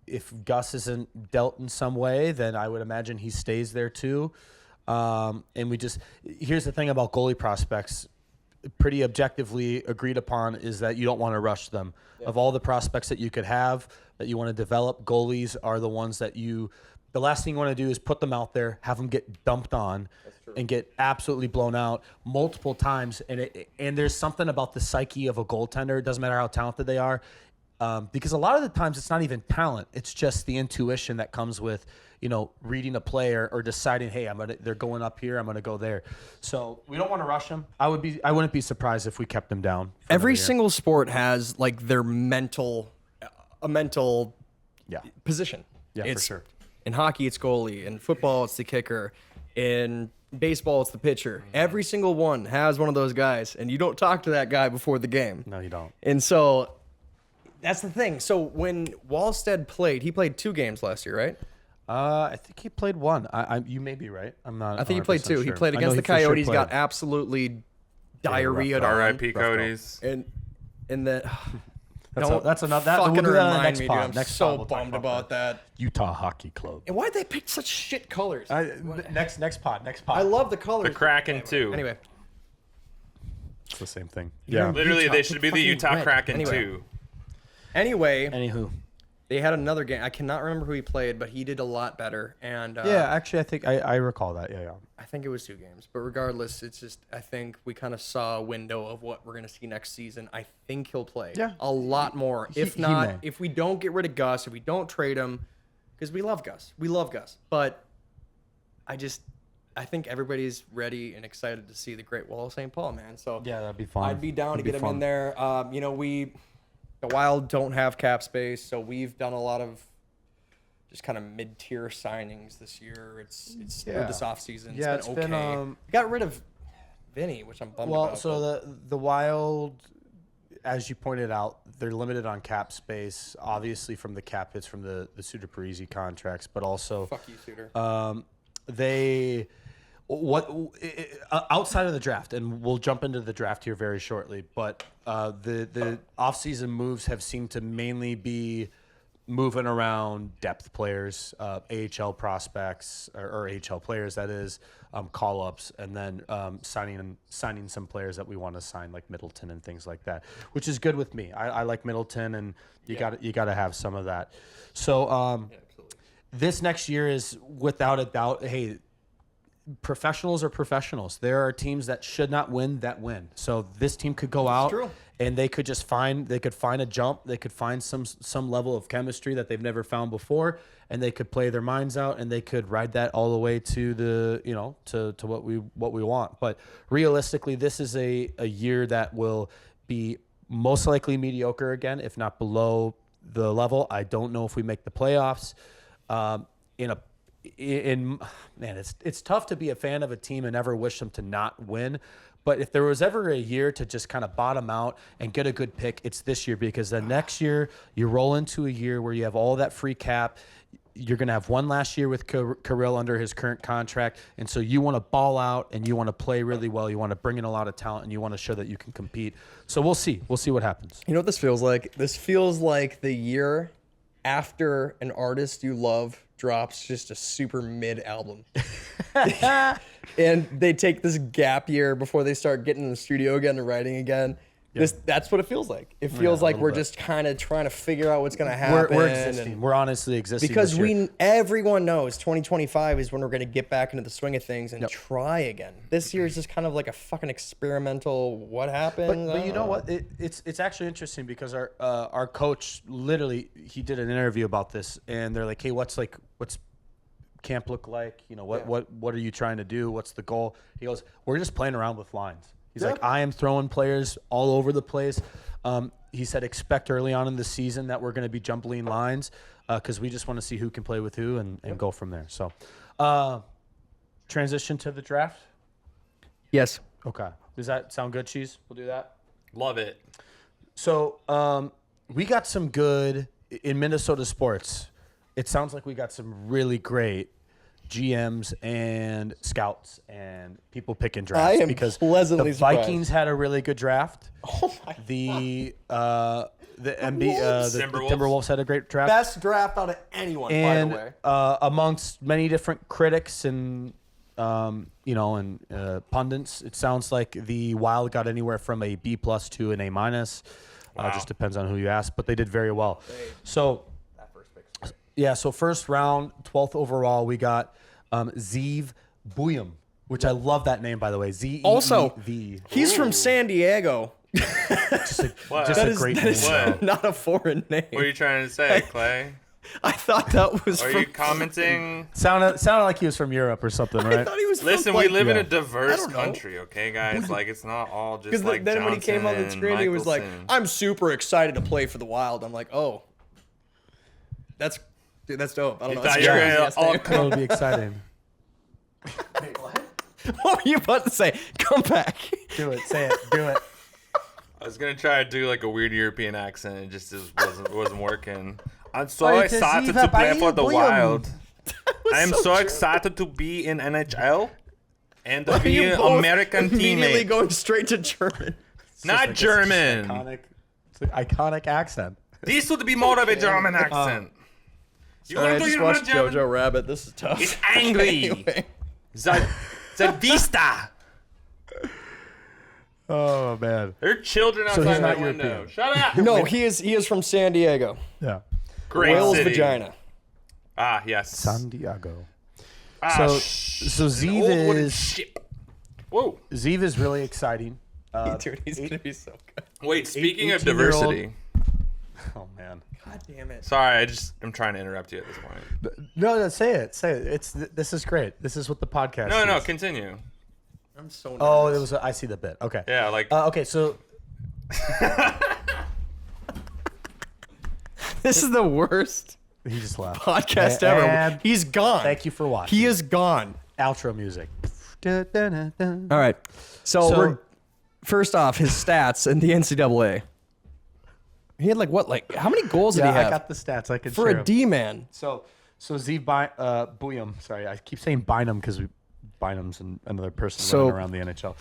If Gus isn't dealt in some way, then I would imagine he stays there too. And here's the thing about goalie prospects, pretty objectively agreed upon, is that you don't want to rush them. Yeah. Of all the prospects that you could have, that you want to develop, goalies are the ones that the last thing you want to do is put them out there, have them get dumped on, and get absolutely blown out multiple times. And there's something about the psyche of a goaltender. It doesn't matter how talented they are, because a lot of the times it's not even talent. It's just the intuition that comes with, reading a player or deciding, hey, they're going up here, I'm going to go there. So we don't want to rush them. I wouldn't be surprised if we kept them down. Every single sport has, like, their mental position. Yeah, for sure. In hockey, it's goalie. In football, it's the kicker. In baseball, it's the pitcher. Every single one has one of those guys, and you don't talk to that guy before the game. No, you don't. And so that's the thing. So when Wallstead played, he played 2 games last year, right? I think he played one. You may be right. I'm not. I think he played two. Sure. He played against the Coyotes. Got absolutely diarrhea. R.I.P. Coyotes. And the. That's another. That, fucking we'll do that on the remind next me, pod. dude. I'm Next so pod we'll bummed about that. Utah Hockey Club. And why'd they pick such shit colors? Next pod. I love the colors. The Kraken too. Anyway, it's the same thing. Yeah. Literally, they should be the Utah Kraken too. Anyway. Anywho. They had another game. I cannot remember who he played, but he did a lot better. And actually, I think I recall that. Yeah. I think it was 2 games. But regardless, it's just I think we kind of saw a window of what we're going to see next season. I think he'll play a lot more. If not, if we don't get rid of Gus, if we don't trade him, because we love Gus. We love Gus. But I think everybody's ready and excited to see the Great Wall of St. Paul, man. So yeah, that'd be fun. I'd be down to get him in there. The Wild don't have cap space, so we've done a lot of just kind of mid-tier signings this year. It's this offseason. It's been okay. We got rid of Vinny, which I'm bummed about. Well, so the Wild, as you pointed out, they're limited on cap space, obviously from the cap hits from the Suter Parise contracts, but also fuck you, Suter. Outside of the draft, and we'll jump into the draft here very shortly, but the offseason moves have seemed to mainly be moving around depth players, AHL prospects or AHL players, that is, call-ups, and then signing some players that we want to sign, like Middleton and things like that, which is good with me. I like Middleton, and you got to have some of that. So this next year is without a doubt. Hey, professionals are professionals. There are teams that should not win that win. So this team could go out and they could just find a jump. They could find some level of chemistry that they've never found before, and they could play their minds out, and they could ride that all the way to the to what we want. But realistically, this is a year that will be most likely mediocre again, if not below the level. I don't know if we make the playoffs. It's tough to be a fan of a team and ever wish them to not win. But if there was ever a year to just kind of bottom out and get a good pick, it's this year, because the next year you roll into a year where you have all that free cap. You're going to have one last year with Kirill under his current contract. And so you want to ball out and you want to play really well. You want to bring in a lot of talent and you want to show that you can compete. So we'll see. We'll see what happens. You know what this feels like? This feels like the year after an artist you love drops just a super mid album. And they take this gap year before they start getting in the studio again and writing again. Yeah. That's what it feels like. It feels like we're just kind of trying to figure out what's going to happen. We're existing. We're honestly existing. Because everyone knows 2025 is when we're going to get back into the swing of things and try again. This year is just kind of like a fucking experimental. What happened? But you know what? It's actually interesting because our coach literally, he did an interview about this, and they're like, "Hey, what's camp look like? You know, what are you trying to do? What's the goal?" He goes, "We're just playing around with lines." He's like, I am throwing players all over the place. He said, expect early on in the season that we're going to be jumbling lines because we just want to see who can play with who and go from there. So transition to the draft? Yes. Okay. Does that sound good, Cheese? We'll do that? Love it. So we got some good in Minnesota sports. It sounds like we got some really great GMs and scouts and people picking drafts. I am because pleasantly the Vikings had a really good draft. Oh my the Timberwolves had a great draft. Best draft out of anyone, and, by the way. Amongst many different critics and pundits, it sounds like the Wild got anywhere from a B+ to an A-. Wow. Just depends on who you ask, but they did very well. So. Yeah, so first round, 12th overall, we got Zeev Buium, which I love that name, by the way. Z-E-E-V. Also, he's from San Diego. Just a great name. Not a foreign name. What are you trying to say, Clay? I thought that was. Are you commenting? Sounded like he was from Europe or something, right? I thought he was. Listen, we live in a diverse country, okay, guys? Like, it's not all just like then Johnson when he came on the screen, he was like, "I'm super excited to play for the Wild." I'm like, "Oh, that's dope." I don't know. It'll be exciting. Wait, what? What were you about to say? Come back. Do it. Say it. Do it. I was gonna try to do like a weird European accent. It just wasn't working. I'm so excited to play for the Wild. I'm so excited to be in NHL and to be an American immediately teammate. Going straight to German. Not like German. It's an iconic accent. This would be more of a German accent. You want to just watch Jojo Rabbit. This is tough. It's angry. Anyway. The Vista. Oh man. There are children outside my window. Shut up. No, he is from San Diego. Yeah. Great Whale's city. Vagina. Ah, yes. San Diego. So Zeev is. Whoa. Zeev is really exciting. Dude, he's gonna be so good. Wait, speaking of diversity. Oh man. God damn it. Sorry, I'm trying to interrupt you at this point. No, say it. This is great. This is what the podcast is. No, continue. I'm so nervous. Oh, I see the bit. Okay. Yeah, like. Okay, so. This is the worst He just left. podcast ever. And He's gone. Thank you for watching. He is gone. Outro music. All right. So we're first off his stats in the NCAA. He had how many goals did he have? I got the stats. I can for share a D man. So Zeev Bynum. Sorry, I keep saying Bynum because Bynum's another person running around the NHL.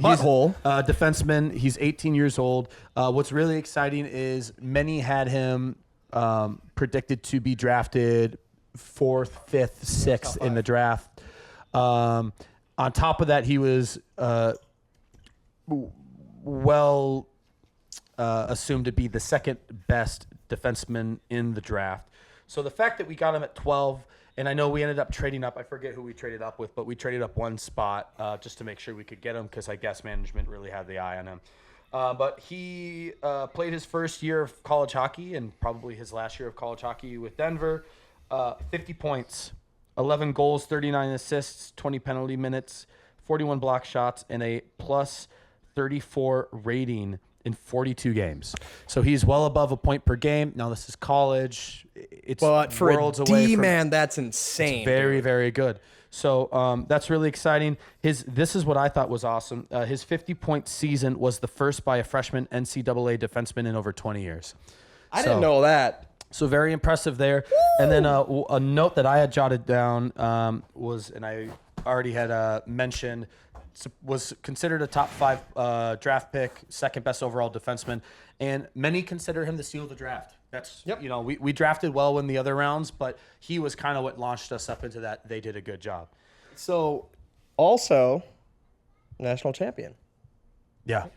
Butthole. Defenseman. He's 18 years old. What's really exciting is many had him predicted to be drafted 4th, 5th, 6th in the draft. On top of that, he was assumed to be the second best defenseman in the draft. So the fact that we got him at 12, and I know we ended up trading up. I forget who we traded up with, but we traded up one spot just to make sure we could get him because I guess management really had the eye on him. But he played his first year of college hockey and probably his last year of college hockey with Denver. 50 points, 11 goals, 39 assists, 20 penalty minutes, 41 block shots, and a plus 34 rating in 42 games. So he's well above a point per game. Now this is college. It's for worlds a away D-man, that's insane. Very, very good. So that's really exciting. This is what I thought was awesome. His 50-point season was the first by a freshman NCAA defenseman in over 20 years. I didn't know that. So very impressive there. Woo! And then a note that I had jotted down was, and I already had mentioned, was considered a top 5 draft pick, second best overall defenseman, and many consider him the steal of the draft. That's we drafted well in the other rounds, but he was kind of what launched us up into that. They did a good job. So, also, national champion. Yeah,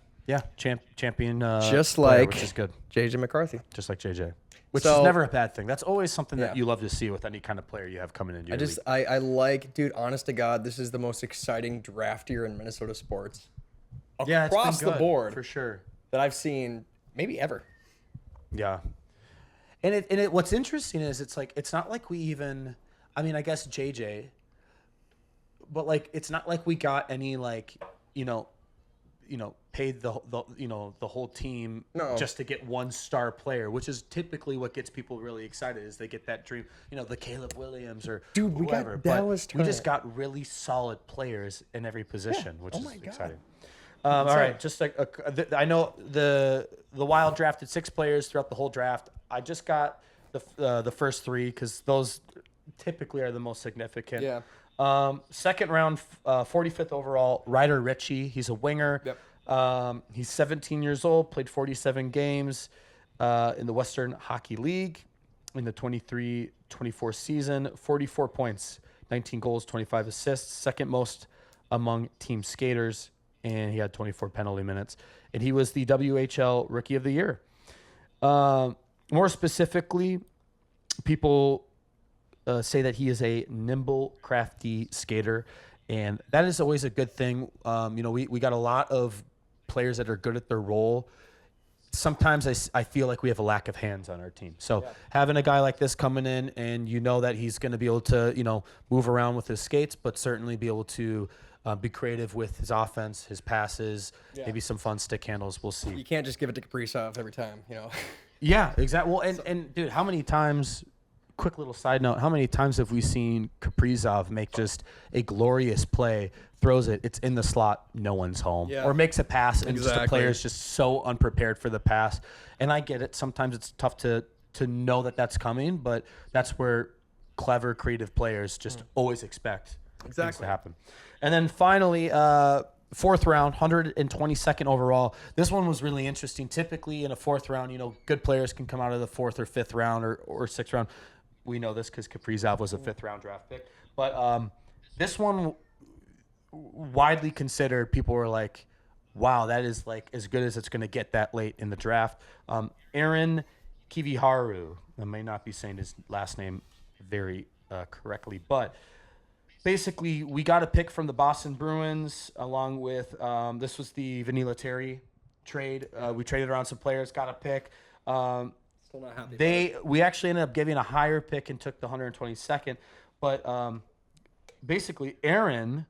champion. Just player, like which is good. JJ McCarthy. Just like JJ. Which is never a bad thing. That's always something that you love to see with any kind of player you have coming into your league. I like, dude, honest to God, this is the most exciting draft year in Minnesota sports. Across the board. For sure. That I've seen maybe ever. Yeah. And what's interesting is it's not like we even, I mean, I guess JJ, but it's not like we got any paid the whole team just to get one star player, which is typically what gets people really excited is they get that dream, the Caleb Williams or whoever. Got Dallas but we just got really solid players in every position, which is exciting. God. All right, just I know the Wild drafted 6 players throughout the whole draft. I just got the first 3 because those typically are the most significant. Yeah. Second round, 45th overall, Ryder Ritchie. He's a winger. Yep. He's 17 years old, played 47 games in the Western Hockey League in the 23-24 season, 44 points, 19 goals, 25 assists, second most among team skaters, and he had 24 penalty minutes. And he was the WHL Rookie of the Year. More specifically, people say that he is a nimble, crafty skater, and that is always a good thing. We got a lot of players that are good at their role. Sometimes I feel like we have a lack of hands on our team. So having a guy like this coming in, and that he's going to be able to move around with his skates, but certainly be able to be creative with his offense, his passes, maybe some fun stick handles. We'll see. You can't just give it to Kaprizov every time, Yeah, exactly. Well, and dude, how many times? Quick little side note: how many times have we seen Kaprizov make just a glorious play, throws it, it's in the slot, no one's home, or makes a pass, and just the player's just so unprepared for the pass. And I get it. Sometimes it's tough to know that that's coming, but that's where clever, creative players just always expect things to happen. And then finally, fourth round, 122nd overall. This one was really interesting. Typically in a fourth round, good players can come out of the fourth or fifth round or sixth round. We know this because Kaprizov was a fifth round draft pick. But this one, widely considered, people were like, wow, that is like as good as it's going to get that late in the draft. Aaron Kiviharu, I may not be saying his last name very correctly, but basically we got a pick from the Boston Bruins along with, this was the Vanilla Terry trade. We traded around some players, got a pick. Still not happy. We actually ended up giving a higher pick and took the 122nd, but basically Aaron,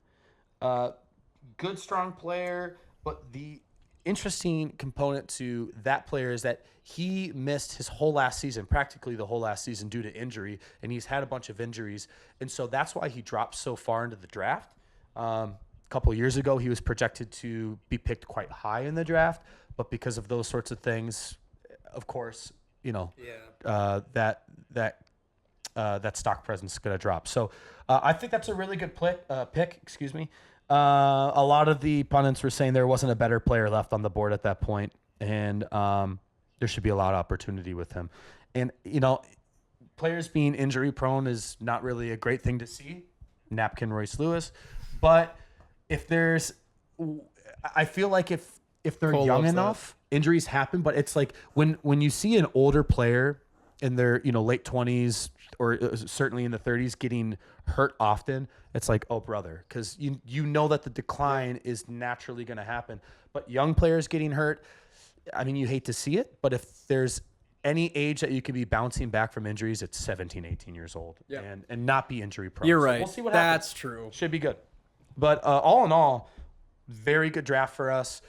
good, strong player, but the interesting component to that player is that he missed his whole last season, practically the whole last season due to injury, and he's had a bunch of injuries, and so that's why he dropped so far into the draft. A couple of years ago, he was projected to be picked quite high in the draft, but because of those sorts of things, of course, that stock presence is going to drop. So I think that's a really good pick. Excuse me. A lot of the pundits were saying there wasn't a better player left on the board at that point, and there should be a lot of opportunity with him. And, players being injury prone is not really a great thing to see. Napkin Royce Lewis. But I feel like if they're young enough, injuries happen, but it's like when you see an older player in their, late 20s or certainly in the 30s getting hurt often, it's like, oh, brother, because you know that the decline is naturally going to happen. But young players getting hurt, I mean, you hate to see it, but if there's any age that you can be bouncing back from injuries, it's 17, 18 years old and not be injury prone. You're right. So we'll see what happens. That's true. Should be good. But all in all, very good draft for us,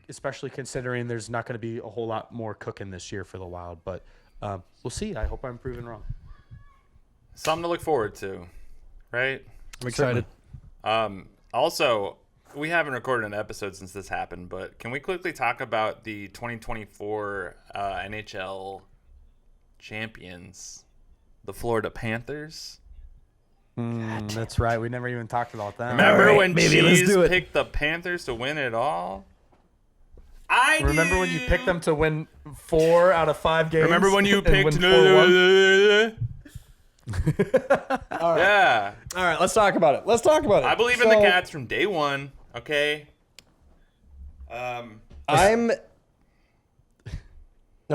especially considering there's not going to be a whole lot more cooking this year for the Wild. But we'll see. I hope I'm proven wrong. Something to look forward to, right? I'm excited. Also, we haven't recorded an episode since this happened, but can we quickly talk about the 2024 NHL champions, the Florida Panthers? That's right. We never even talked about that. Remember when Cheese picked the Panthers to win it all? Remember when you picked them to win 4 out of 5 games? Remember when you picked... All right. Yeah. All right, let's talk about it. I believe in the Cats from day one, okay? No,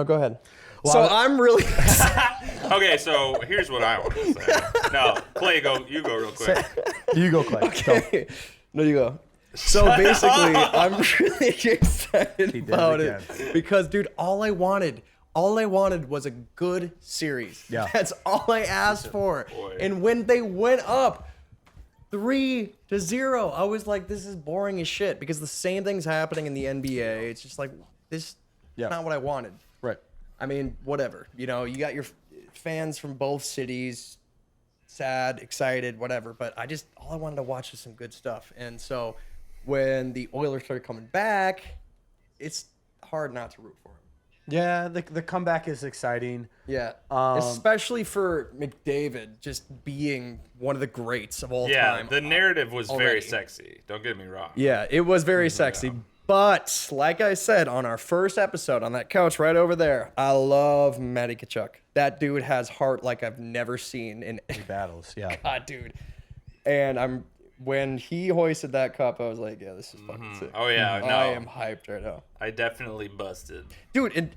go ahead. Well, so I'm really... Okay, so here's what I want to say. No, Clay, you go real quick. You go, Clay. Okay. No, you go. So basically, I'm really excited about it because, dude, all I wanted was a good series. Yeah. That's all I asked for. Boy. And when they went up 3-0, I was like, this is boring as shit because the same thing's happening in the NBA. It's just like, this is not what I wanted. Right. I mean, whatever. You got your fans from both cities, sad, excited, whatever. But all I wanted to watch was some good stuff. And so when the Oilers started coming back, it's hard not to root for them. Yeah, the comeback is exciting. Yeah, especially for McDavid just being one of the greats of all time. Yeah, the narrative was very sexy. Don't get me wrong. Yeah, it was very sexy. Yeah. But like I said on our first episode on that couch right over there, I love Matty Tkachuk. That dude has heart like I've never seen in battles. Yeah, God, dude. And when he hoisted that cup, I was like, yeah, this is fucking sick. Oh, yeah. No. I am hyped right now. I definitely busted. Dude, and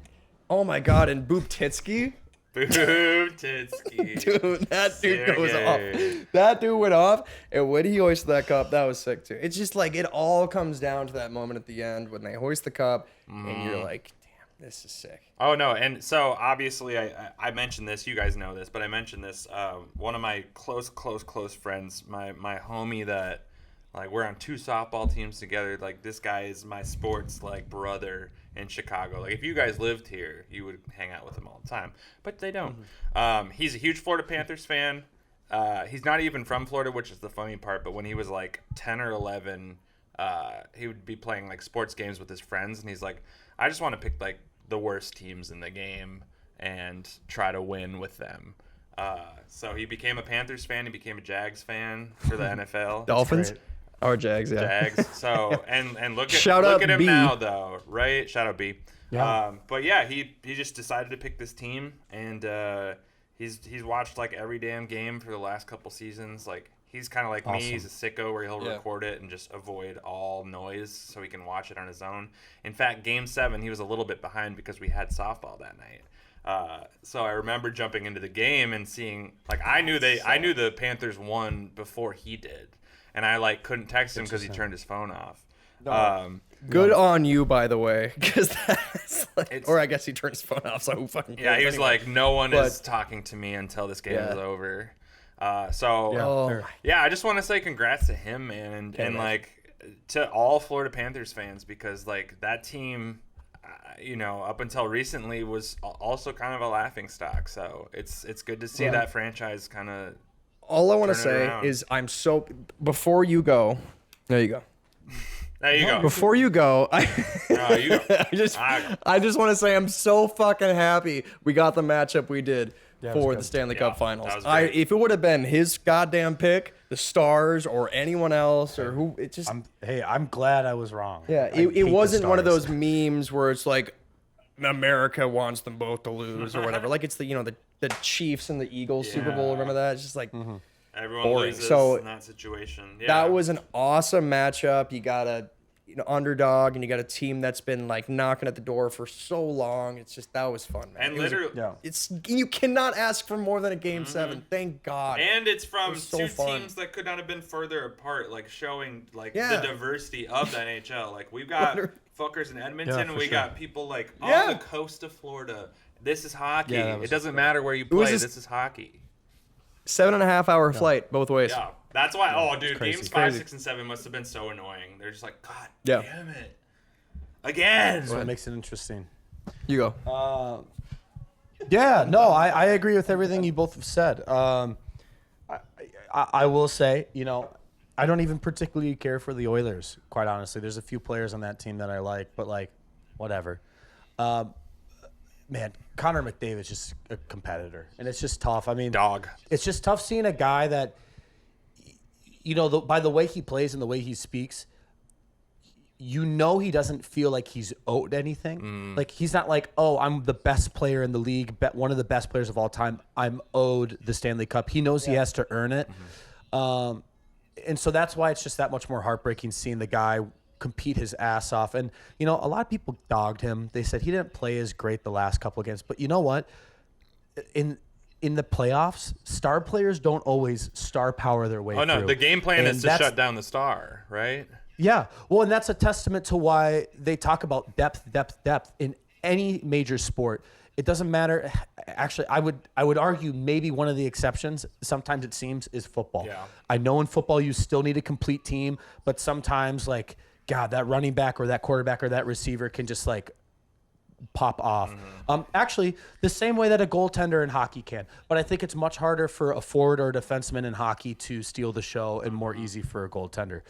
oh my God, and Boop-Titsky. Boop-Titsky. Dude, that dude goes off. That dude went off, and when he hoisted that cup, that was sick too. It's just like it all comes down to that moment at the end when they hoist the cup, and you're like, damn, this is sick. Oh, no, and so obviously I mentioned this. You guys know this, but I mentioned this. One of my close friends, my homie that, like, we're on 2 softball teams together. Like, this guy is my sports, like, brother in Chicago. Like, if you guys lived here, you would hang out with him all the time. But they don't. He's a huge Florida Panthers fan. He's not even from Florida, which is the funny part. But when he was, like, 10 or 11, he would be playing, like, sports games with his friends. And he's like, I just want to pick, like, the worst teams in the game and try to win with them. So he became a Panthers fan. He became a Jags fan for the NFL. Dolphins or Jags, yeah. Jags. So and look Shout at out him B. now though, right? Shout out B. Yeah. But yeah, he just decided to pick this team, and he's watched like every damn game for the last couple seasons. Like he's kind of like me. He's a sicko where he'll record it and just avoid all noise so he can watch it on his own. In fact, Game 7, he was a little bit behind because we had softball that night. So I remember jumping into the game and seeing, like, I knew the Panthers won before he did, and I like couldn't text him because he turned his phone off. Good on you, by the way, because that's like, or I guess he turned his phone off. So who fucking cares? Yeah, he was like, no one is talking to me until this game is over. I just want to say congrats to him, man, and like to all Florida Panthers fans, because like that team, up until recently was also kind of a laughingstock. So it's good to see that franchise kind of. All I want to say is before you go, there you go. There you go. Before you go, I just want to say I'm so fucking happy we got the matchup we did for the Stanley Cup Finals. If it would have been his goddamn pick, the Stars or anyone else or who, it just. I'm glad I was wrong. Yeah, it wasn't one of those memes where it's like America wants them both to lose or whatever. Like it's the Chiefs and the Eagles Super Bowl. Remember that? It's just like. Everyone loses in that situation. Yeah. That was an awesome matchup. You got a underdog, and you got a team that's been like knocking at the door for so long. It's just, that was fun, man. And you cannot ask for more than a Game 7. Thank God. And it's from two teams that could not have been further apart, like showing like the diversity of the NHL. Like we've got fuckers in Edmonton, and we got people like on the coast of Florida. This is hockey. It doesn't matter where you play. This is hockey. 7.5 hour flight both ways. Yeah, that's why. Oh, dude, games 5, 6, and 7 must have been so annoying. They're just like, God damn it, again. That's what makes it interesting. You go. I agree with everything you both have said. I will say, I don't even particularly care for the Oilers. Quite honestly, there's a few players on that team that I like, but like, whatever. Man, Connor McDavid's just a competitor, and it's just tough. I mean, it's just tough seeing a guy that, by the way he plays and the way he speaks, he doesn't feel like he's owed anything. Like, he's not like, oh, I'm the best player in the league, one of the best players of all time. I'm owed the Stanley Cup. He knows he has to earn it. And so that's why it's just that much more heartbreaking seeing the guy compete his ass off. And a lot of people dogged him. They said he didn't play as great the last couple of games, but you know what, in the playoffs, star players don't always star power their way through. The game plan is to shut down the star, right? Yeah, well, and that's a testament to why they talk about depth in any major sport. It doesn't matter. Actually, I would argue maybe one of the exceptions, sometimes it seems, is football. Yeah. I know in football you still need a complete team, but sometimes, like, God, that running back or that quarterback or that receiver can just like pop off. Actually, the same way that a goaltender in hockey can. But I think it's much harder for a forward or a defenseman in hockey to steal the show and more easy for a goaltender.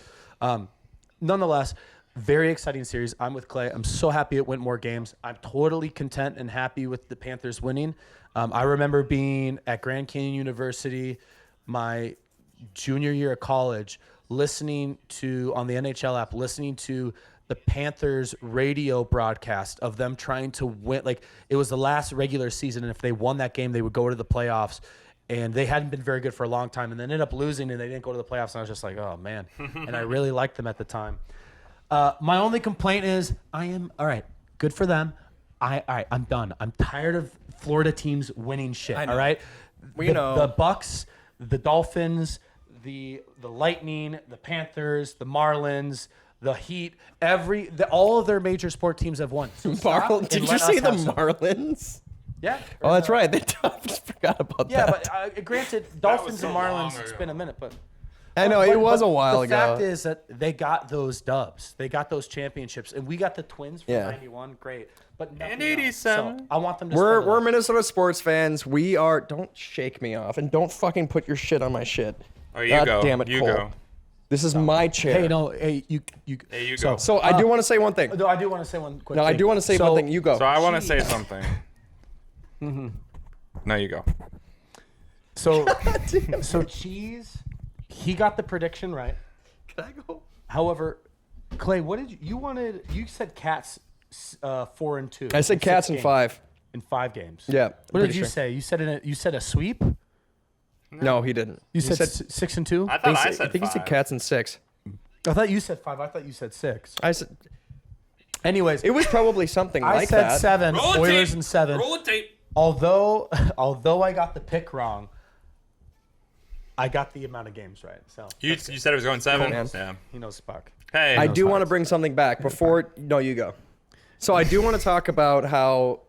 Nonetheless, very exciting series. I'm with Clay. I'm so happy it went more games. I'm totally content and happy with the Panthers winning. I remember being at Grand Canyon University my junior year of college, listening to, on the NHL app, listening to the Panthers radio broadcast of them trying to win. Like, it was the last regular season, and if they won that game, they would go to the playoffs. And they hadn't been very good for a long time, and then ended up losing, and they didn't go to the playoffs. And I was just like, oh, man. And I really liked them at the time. My only complaint is all right, good for them. All right, I'm done. I'm tired of Florida teams winning shit, all right? The Bucks, the Dolphins, the Lightning, the Panthers, the Marlins, the Heat, all of their major sport teams have won. So did you say the Marlins? Yeah. Oh, that's right. I just forgot about that. Yeah, but granted, Dolphins and Marlins, it's been a minute, but I know it was a while ago. The fact is that they got those dubs, they got those championships, and we got the Twins from '91. Great, but and '87. So I want them to. We're Minnesota sports fans. We are. Don't shake me off, and don't fucking put your shit on my shit. Oh, you go. Damn it, you Cole. go. This is my chair. Hey, no, hey, you. Hey, you go. So I do want to say one thing. No, I do want to say one quick. No, thing. I do want to say one thing. You go. So I want to say something. No, you go. So Cheese, he got the prediction right. Can I go? However, Clay, what did you wanted? You said Cats 4-2. I said Cats in 5. In 5 games. Yeah. What did you say? You said a sweep. No, he didn't. You said 6-2. I thought I said I think 5. he said Cats in 6. I thought you said 5. I thought you said 6. I said. Anyways, It was probably something like that. I said 7. Roll Oilers tape. and 7. Roll a tape. Although I got the pick wrong, I got the amount of games right. So You said it was going 7. man. Yeah. he knows Puck. Hey. I do want to bring something back before. No, you go. So I do want to talk about how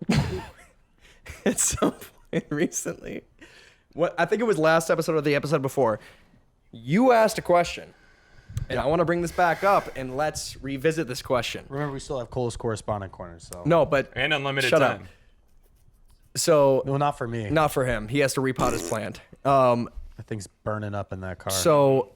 at some point recently, I think it was last episode or the episode before, you asked a question, and I want to bring this back up and let's revisit this question. Remember, we still have Cole's correspondent corner. So No, but and unlimited shut time. up. So no, not for me. not for him. He has to repot his plant. That thing's burning up in that car. So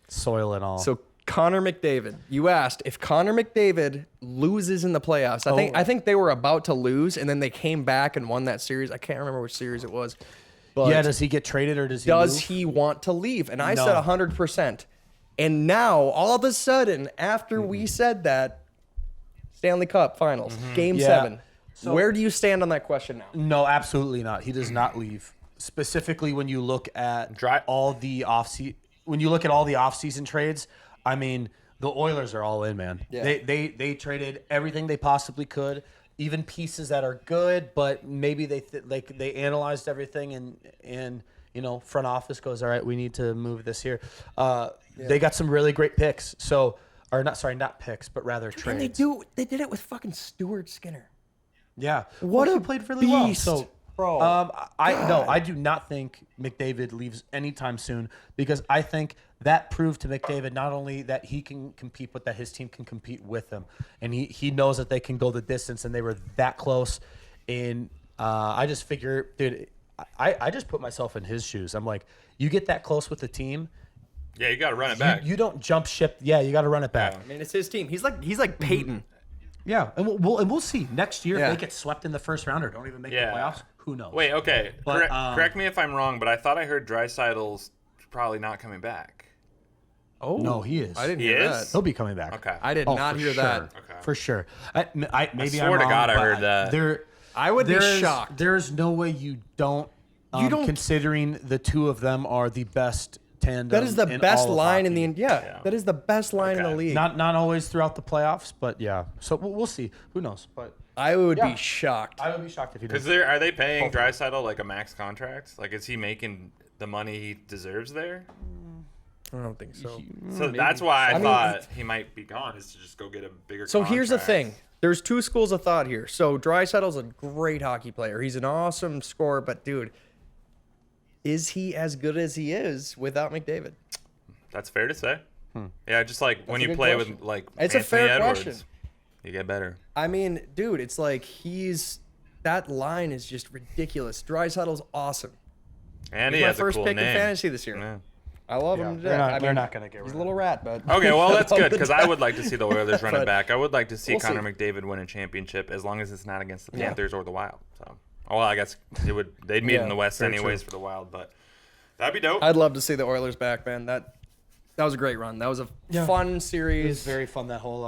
Soil and all. So Connor McDavid, you asked if Connor McDavid loses in the playoffs. I think they were about to lose, and then they came back and won that series. I can't remember which series it was. But yeah, does he get traded or does he does move? he want to leave? And I No. said 100%. And now, all of a sudden, after we said that, Stanley Cup Finals, Game Yeah. 7. So- Where do you stand on that question now? No, absolutely not. He does not leave. Specifically, when you look at all the off-season trades, I mean, the Oilers are all in, man. Yeah. They traded everything they possibly could, even pieces that are good, but maybe they analyzed everything and front office goes, all right, we need to move this here. They got some really great picks. So, or not picks, but rather trades. And they did it with fucking Stuart Skinner. Yeah, What he a played really well. beast, So, bro. I do not think McDavid leaves anytime soon because I think that proved to McDavid not only that he can compete, but that his team can compete with him, and he knows that they can go the distance, and they were that close. And I just figure, dude, I just put myself in his shoes. I'm like, you get that close with the team. Yeah, you got to run it back. You don't jump ship. Yeah, you got to run it back. I mean, it's his team. He's like Peyton. Yeah, and we'll see next year Yeah. if they get swept in the first round or don't even make the playoffs. Who knows? Wait, okay. But, Correct me if I'm wrong, but I thought I heard Draisaitl's probably not coming back. Oh, No, he is. I didn't He hear is? that. He'll be coming back. I did not for hear sure. that. Okay. For sure. Maybe swear I'm to wrong, God I but heard that. I would be there's- shocked. There's no way you don't. You don't- Considering the two of them are the best tandem. That is the in best all of line in hockey. the That is the best line in the Okay. league. Not always throughout the playoffs, but yeah. So we'll see. Who knows? But I would Yeah. be shocked. I would be shocked if he did. Because are they paying Draisaitl like a max contract? Like, is he making the money he deserves there? I don't think so. So that's why I mean, thought he might be gone, is to just go get a bigger So here's the contract. thing. There's two schools of thought here. So Draisaitl's a great hockey player. He's an awesome scorer, but dude, is he as good as he is without McDavid? That's fair to say. Yeah, just like when a you good play question. with like It's a Anthony fair Edwards, question. you get better. I mean, dude, it's like that line is just ridiculous. Draisaitl's awesome. And He's he my has a first cool pick name. in fantasy this year. Yeah. I love him to death. they're not gonna get He's rid a of little rat, but Okay, well that's Love good the because I would like to see the Oilers run it But back. I would like to see we'll Connor see. McDavid win a championship as long as it's not against the Yeah. Panthers or the Wild. So, well, I guess they'd meet in the West very anyways true. for the Wild, but that'd be dope. I'd love to see the Oilers back, man. That was a great run. That was a fun It was series. very fun that whole.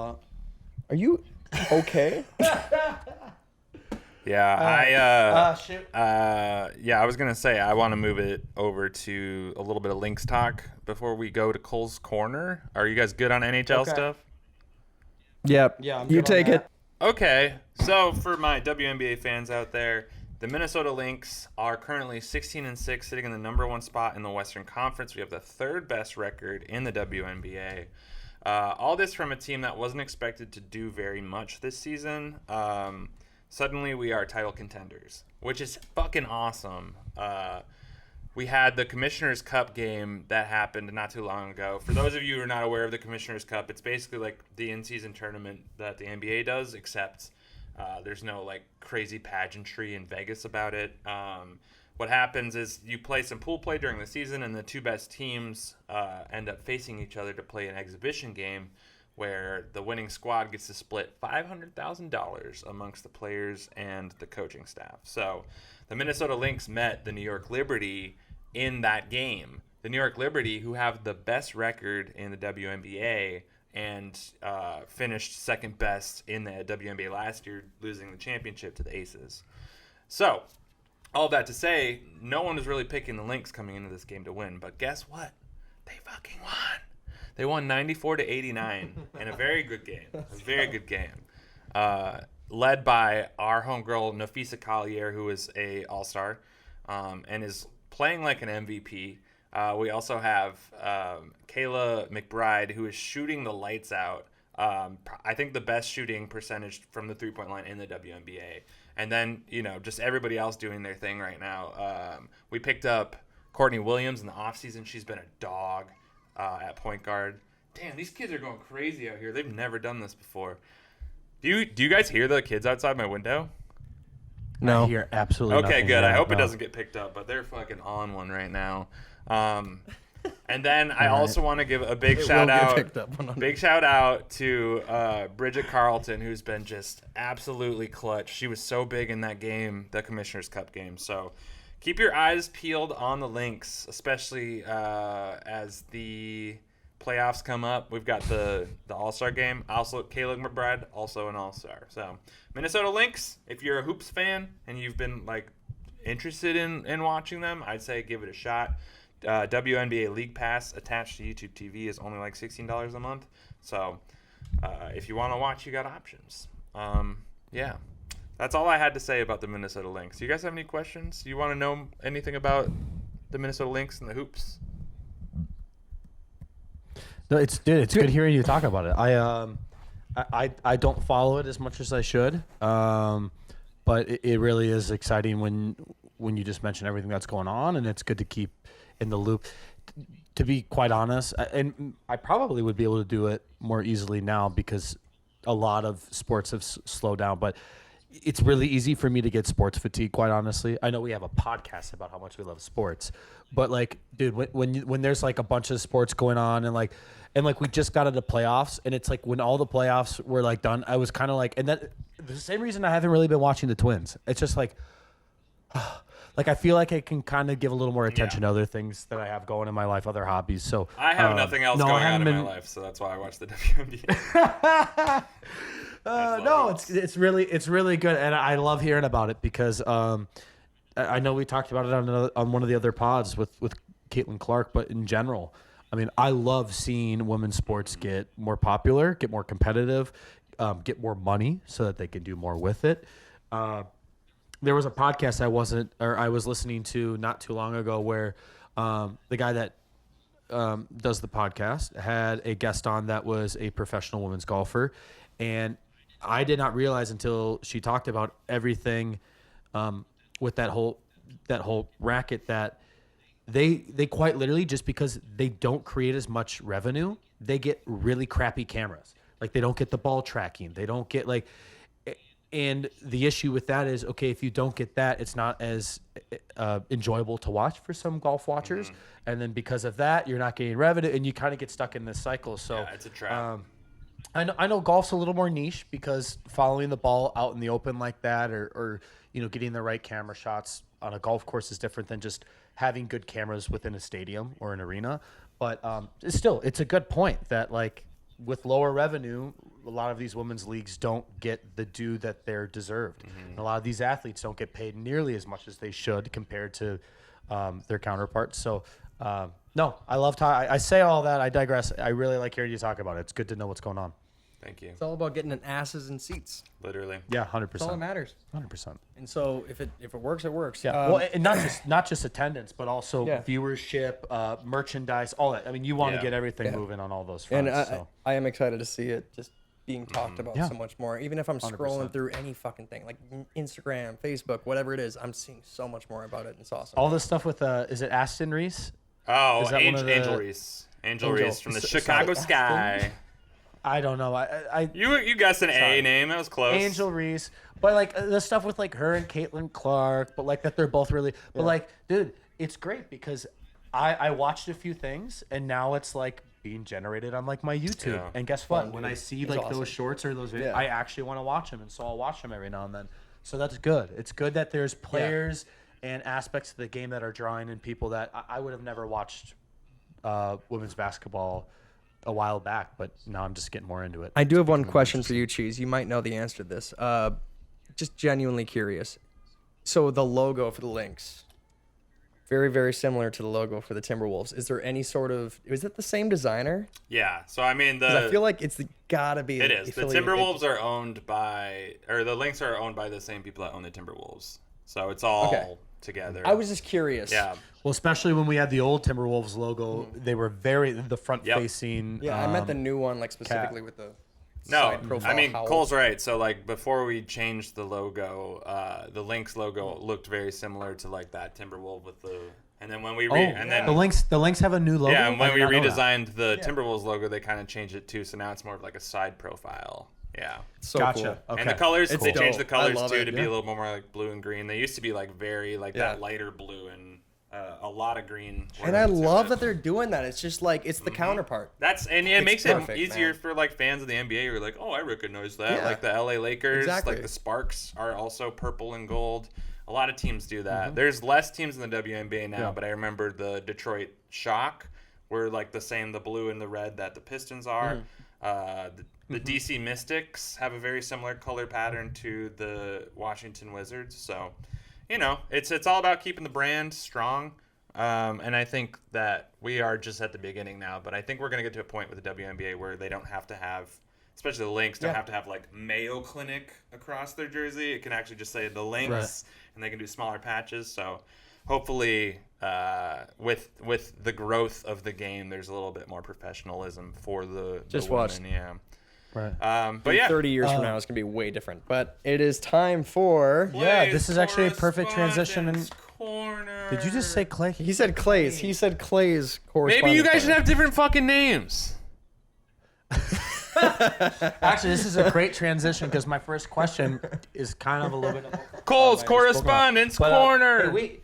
Are you okay? Yeah, Shoot. I was gonna say I want to move it over to a little bit of Lynx talk before we go to Cole's Corner. Are you guys good on NHL Okay. stuff? Yep. Yeah, I'm you good on take that. it. Okay, so for my WNBA fans out there, the Minnesota Lynx are currently 16-6, sitting in the number 1 spot in the Western Conference. We have the 3rd best record in the WNBA. All this from a team that wasn't expected to do very much this season. Suddenly we are title contenders, which is fucking awesome. We had the Commissioner's Cup game that happened not too long ago. For those of you who are not aware of the Commissioner's Cup, it's basically like the in-season tournament that the NBA does, except there's no like crazy pageantry in Vegas about it. What happens is you play some pool play during the season, and the two best teams end up facing each other to play an exhibition game where the winning squad gets to split $500,000 amongst the players and the coaching staff. So the Minnesota Lynx met the New York Liberty in that game. The New York Liberty, who have the best record in the WNBA and finished second best in the WNBA last year, losing the championship to the Aces. So all that to say, no one was really picking the Lynx coming into this game to win. But guess what? They fucking won. They won 94-89 in a very good game. A very good game. Led by our homegirl, Nafisa Collier, who is a all-star and is playing like an MVP. We also have Kayla McBride, who is shooting the lights out. I think the best shooting percentage from the three-point line in the WNBA. And then, just everybody else doing their thing right now. We picked up Courtney Williams in the offseason. She's been a dog at point guard. Damn, these kids are going crazy out here. They've never done this before. Do you guys hear the kids outside my window? No. I hear absolutely nothing. Okay, good. I hope it doesn't get picked up, but they're fucking on one right now. And then I also want to give a big shout out to Bridget Carlton, who's been just absolutely clutch. She was so big in that game, the Commissioner's Cup game. So keep your eyes peeled on the Lynx, especially as the playoffs come up. We've got the All-Star game. Also, Kayla McBride, also an All-Star. So Minnesota Lynx, if you're a hoops fan and you've been interested in watching them, I'd say give it a shot. WNBA League Pass attached to YouTube TV is only $16 a month. So if you want to watch, you got options. Yeah. That's all I had to say about the Minnesota Lynx. Do you guys have any questions? Do you want to know anything about the Minnesota Lynx and the hoops? No, it's good hearing you talk about it. I don't follow it as much as I should, but it really is exciting when you just mention everything that's going on, and it's good to keep in the loop. To be quite honest, and I probably would be able to do it more easily now because a lot of sports have slowed down, but it's really easy for me to get sports fatigue, quite honestly. I know we have a podcast about how much we love sports, but dude, when there's a bunch of sports going on and we just got into playoffs, and it's when all the playoffs were done, I was kind of and that the same reason I haven't really been watching the Twins. It's just I feel like I can kind of give a little more attention to other things that I have going in my life, other hobbies. So I have nothing else going on in my life, so that's why I watch the WNBA. No, it's really good, and I love hearing about it because I know we talked about it on one of the other pods with Caitlin Clark, but in general, I mean, I love seeing women's sports get more popular, get more competitive, get more money so that they can do more with it. There was a podcast I was listening to not too long ago where the guy that does the podcast had a guest on that was a professional women's golfer, and I did not realize until she talked about everything with that whole racket that they quite literally, just because they don't create as much revenue, they get really crappy cameras. They don't get the ball tracking. They don't get and the issue with that is, okay, if you don't get that, it's not as enjoyable to watch for some golf watchers. Mm-hmm. And then because of that, you're not getting revenue, and you kind of get stuck in this cycle. So yeah, it's a trap. I know golf's a little more niche because following the ball out in the open like that, or getting the right camera shots on a golf course is different than just having good cameras within a stadium or an arena. But it's a good point that with lower revenue, a lot of these women's leagues don't get the due that they're deserved. Mm-hmm. And a lot of these athletes don't get paid nearly as much as they should compared to their counterparts. So, no, I love I say all that. I digress. I really like hearing you talk about it. It's good to know what's going on. Thank you. It's all about getting asses in seats. Literally. Yeah, 100%. That's all that matters. 100%. And so if it works, it works. Yeah. And not just attendance, but also viewership, merchandise, all that. I mean, you want to get everything moving on all those fronts. And I am excited to see it just being talked about so much more. Even if I'm scrolling 100%. Through any fucking thing, like Instagram, Facebook, whatever it is, I'm seeing so much more about it. And it's awesome. All this stuff with is it Aston Reese? Oh, Angel Reese. Angel Reese from the Chicago Sky. I don't know. You guessed an A name. That was close. Angel Reese, but the stuff with her and Caitlin Clark, but that they're both really. But dude, it's great because I watched a few things, and now it's being generated on like my YouTube. Yeah. And guess what? When I see like those shorts or those videos, I actually want to watch them, and so I'll watch them every now and then. So that's good. It's good that there's players and aspects of the game that are drawing in people that I would have never watched women's basketball a while back, but now I'm just getting more into it. I do have one question for you, Cheese. You might know the answer to this. Just genuinely curious. So the logo for the Lynx, very, very similar to the logo for the Timberwolves. Is there any sort of, is it the same designer? Yeah. So, I mean, I feel like it's gotta be. It is. The Timberwolves are owned by, or the Lynx are owned by the same people that own the Timberwolves. So it's all together. I was just curious. Yeah. Well, especially when we had the old Timberwolves logo, they were the front facing. Yeah, I meant the new one, like specifically with the. No, I mean, Cole's right. So, like, before we changed the logo, the Lynx logo looked very similar to, like, that Timberwolf with the... And then when we... the Lynx have a new logo? Yeah, and when we redesigned the Timberwolves logo, they kind of changed it, too. So now it's more of, like, a side profile. Yeah. So cool. Okay. And the colors, they changed the colors, too, to be a little more, like, blue and green. They used to be, like, very, like, that lighter blue and... a lot of green. And I love that they're doing that. It's just like it's the counterpart. It makes it easier for like fans of the NBA who are like, oh, I recognize that. Yeah. Like the LA Lakers, like the Sparks are also purple and gold. A lot of teams do that. There's less teams in the WNBA now, but I remember the Detroit Shock were like the blue and the red that the Pistons are. The DC Mystics have a very similar color pattern to the Washington Wizards. So, you know, it's all about keeping the brand strong. And I think that we are just at the beginning now. But I think we're going to get to a point with the WNBA where they don't have to have, especially the Lynx, don't have to have like Mayo Clinic across their jersey. It can actually just say the Lynx, and they can do smaller patches. So hopefully with the growth of the game, there's a little bit more professionalism for the women. Yeah. Right. But 30 years from now, it's going to be way different. But it is time for... this is actually a perfect transition. Corner. Did you just say Clay? He said Clay's. He said Clay's correspondent. Maybe you guys should have different fucking names. Actually, this is a great transition because my first question is kind of a little bit... Cole's Correspondence Corner. Hey,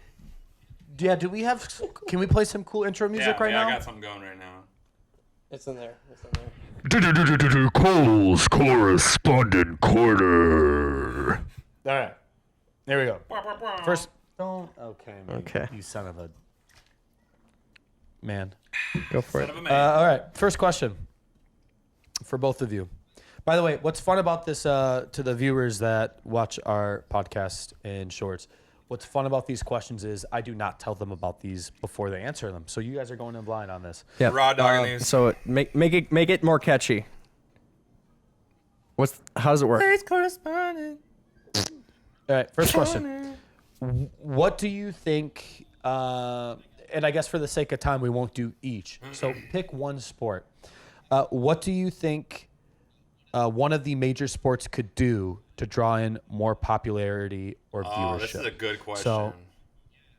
do we have... Can we play some cool intro music right now? I got something going right now. It's in there. Cole's Correspondent Corner. All right. There we go. First... Don't... Okay, man. Okay. You son of a... Man. Go for it. All right. First question for both of you. By the way, what's fun about this to the viewers that watch our podcast and shorts, what's fun about these questions is I do not tell them about these before they answer them. So you guys are going in blind on this. Yeah. Raw dog news. So make it more catchy. How does it work? Please correspondent. All right. First question. What do you think, and I guess for the sake of time, we won't do each. So pick one sport. What do you think one of the major sports could do to draw in more popularity or viewership? This is a good question. So,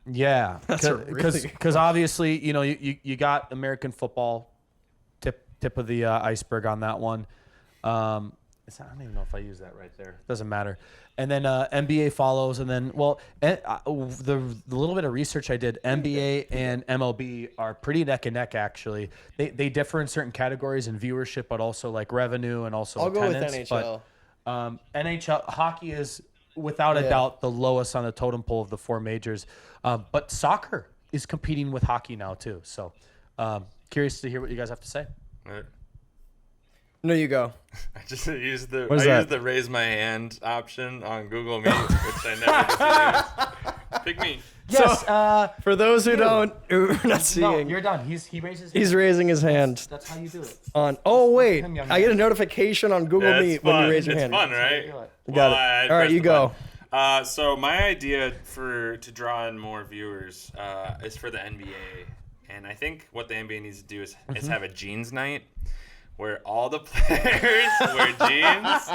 yeah, because obviously, you know, you got American football, tip of the iceberg on that one. I don't even know if I use that right there. Doesn't matter. And then NBA follows, and then the little bit of research I did, NBA and MLB are pretty neck and neck actually. They differ in certain categories in viewership, but also like revenue and also attendance. I'll go with NHL. But NHL hockey is without a doubt the lowest on the totem pole of the four majors. But soccer is competing with hockey now too. So curious to hear what you guys have to say. No, you go. I just used the raise my hand option on Google Meet, which I never used. Pick me. Yes. So, for those who are not seeing, no, you're done. He raises. He's raising his hand. That's how you do it. Oh wait, I get a notification on Google Meet when you raise your hand. It's fun, right? Got it. All right, you go. So my idea to draw in more viewers is for the NBA, and I think what the NBA needs to do is have a jeans night, where all the players wear jeans,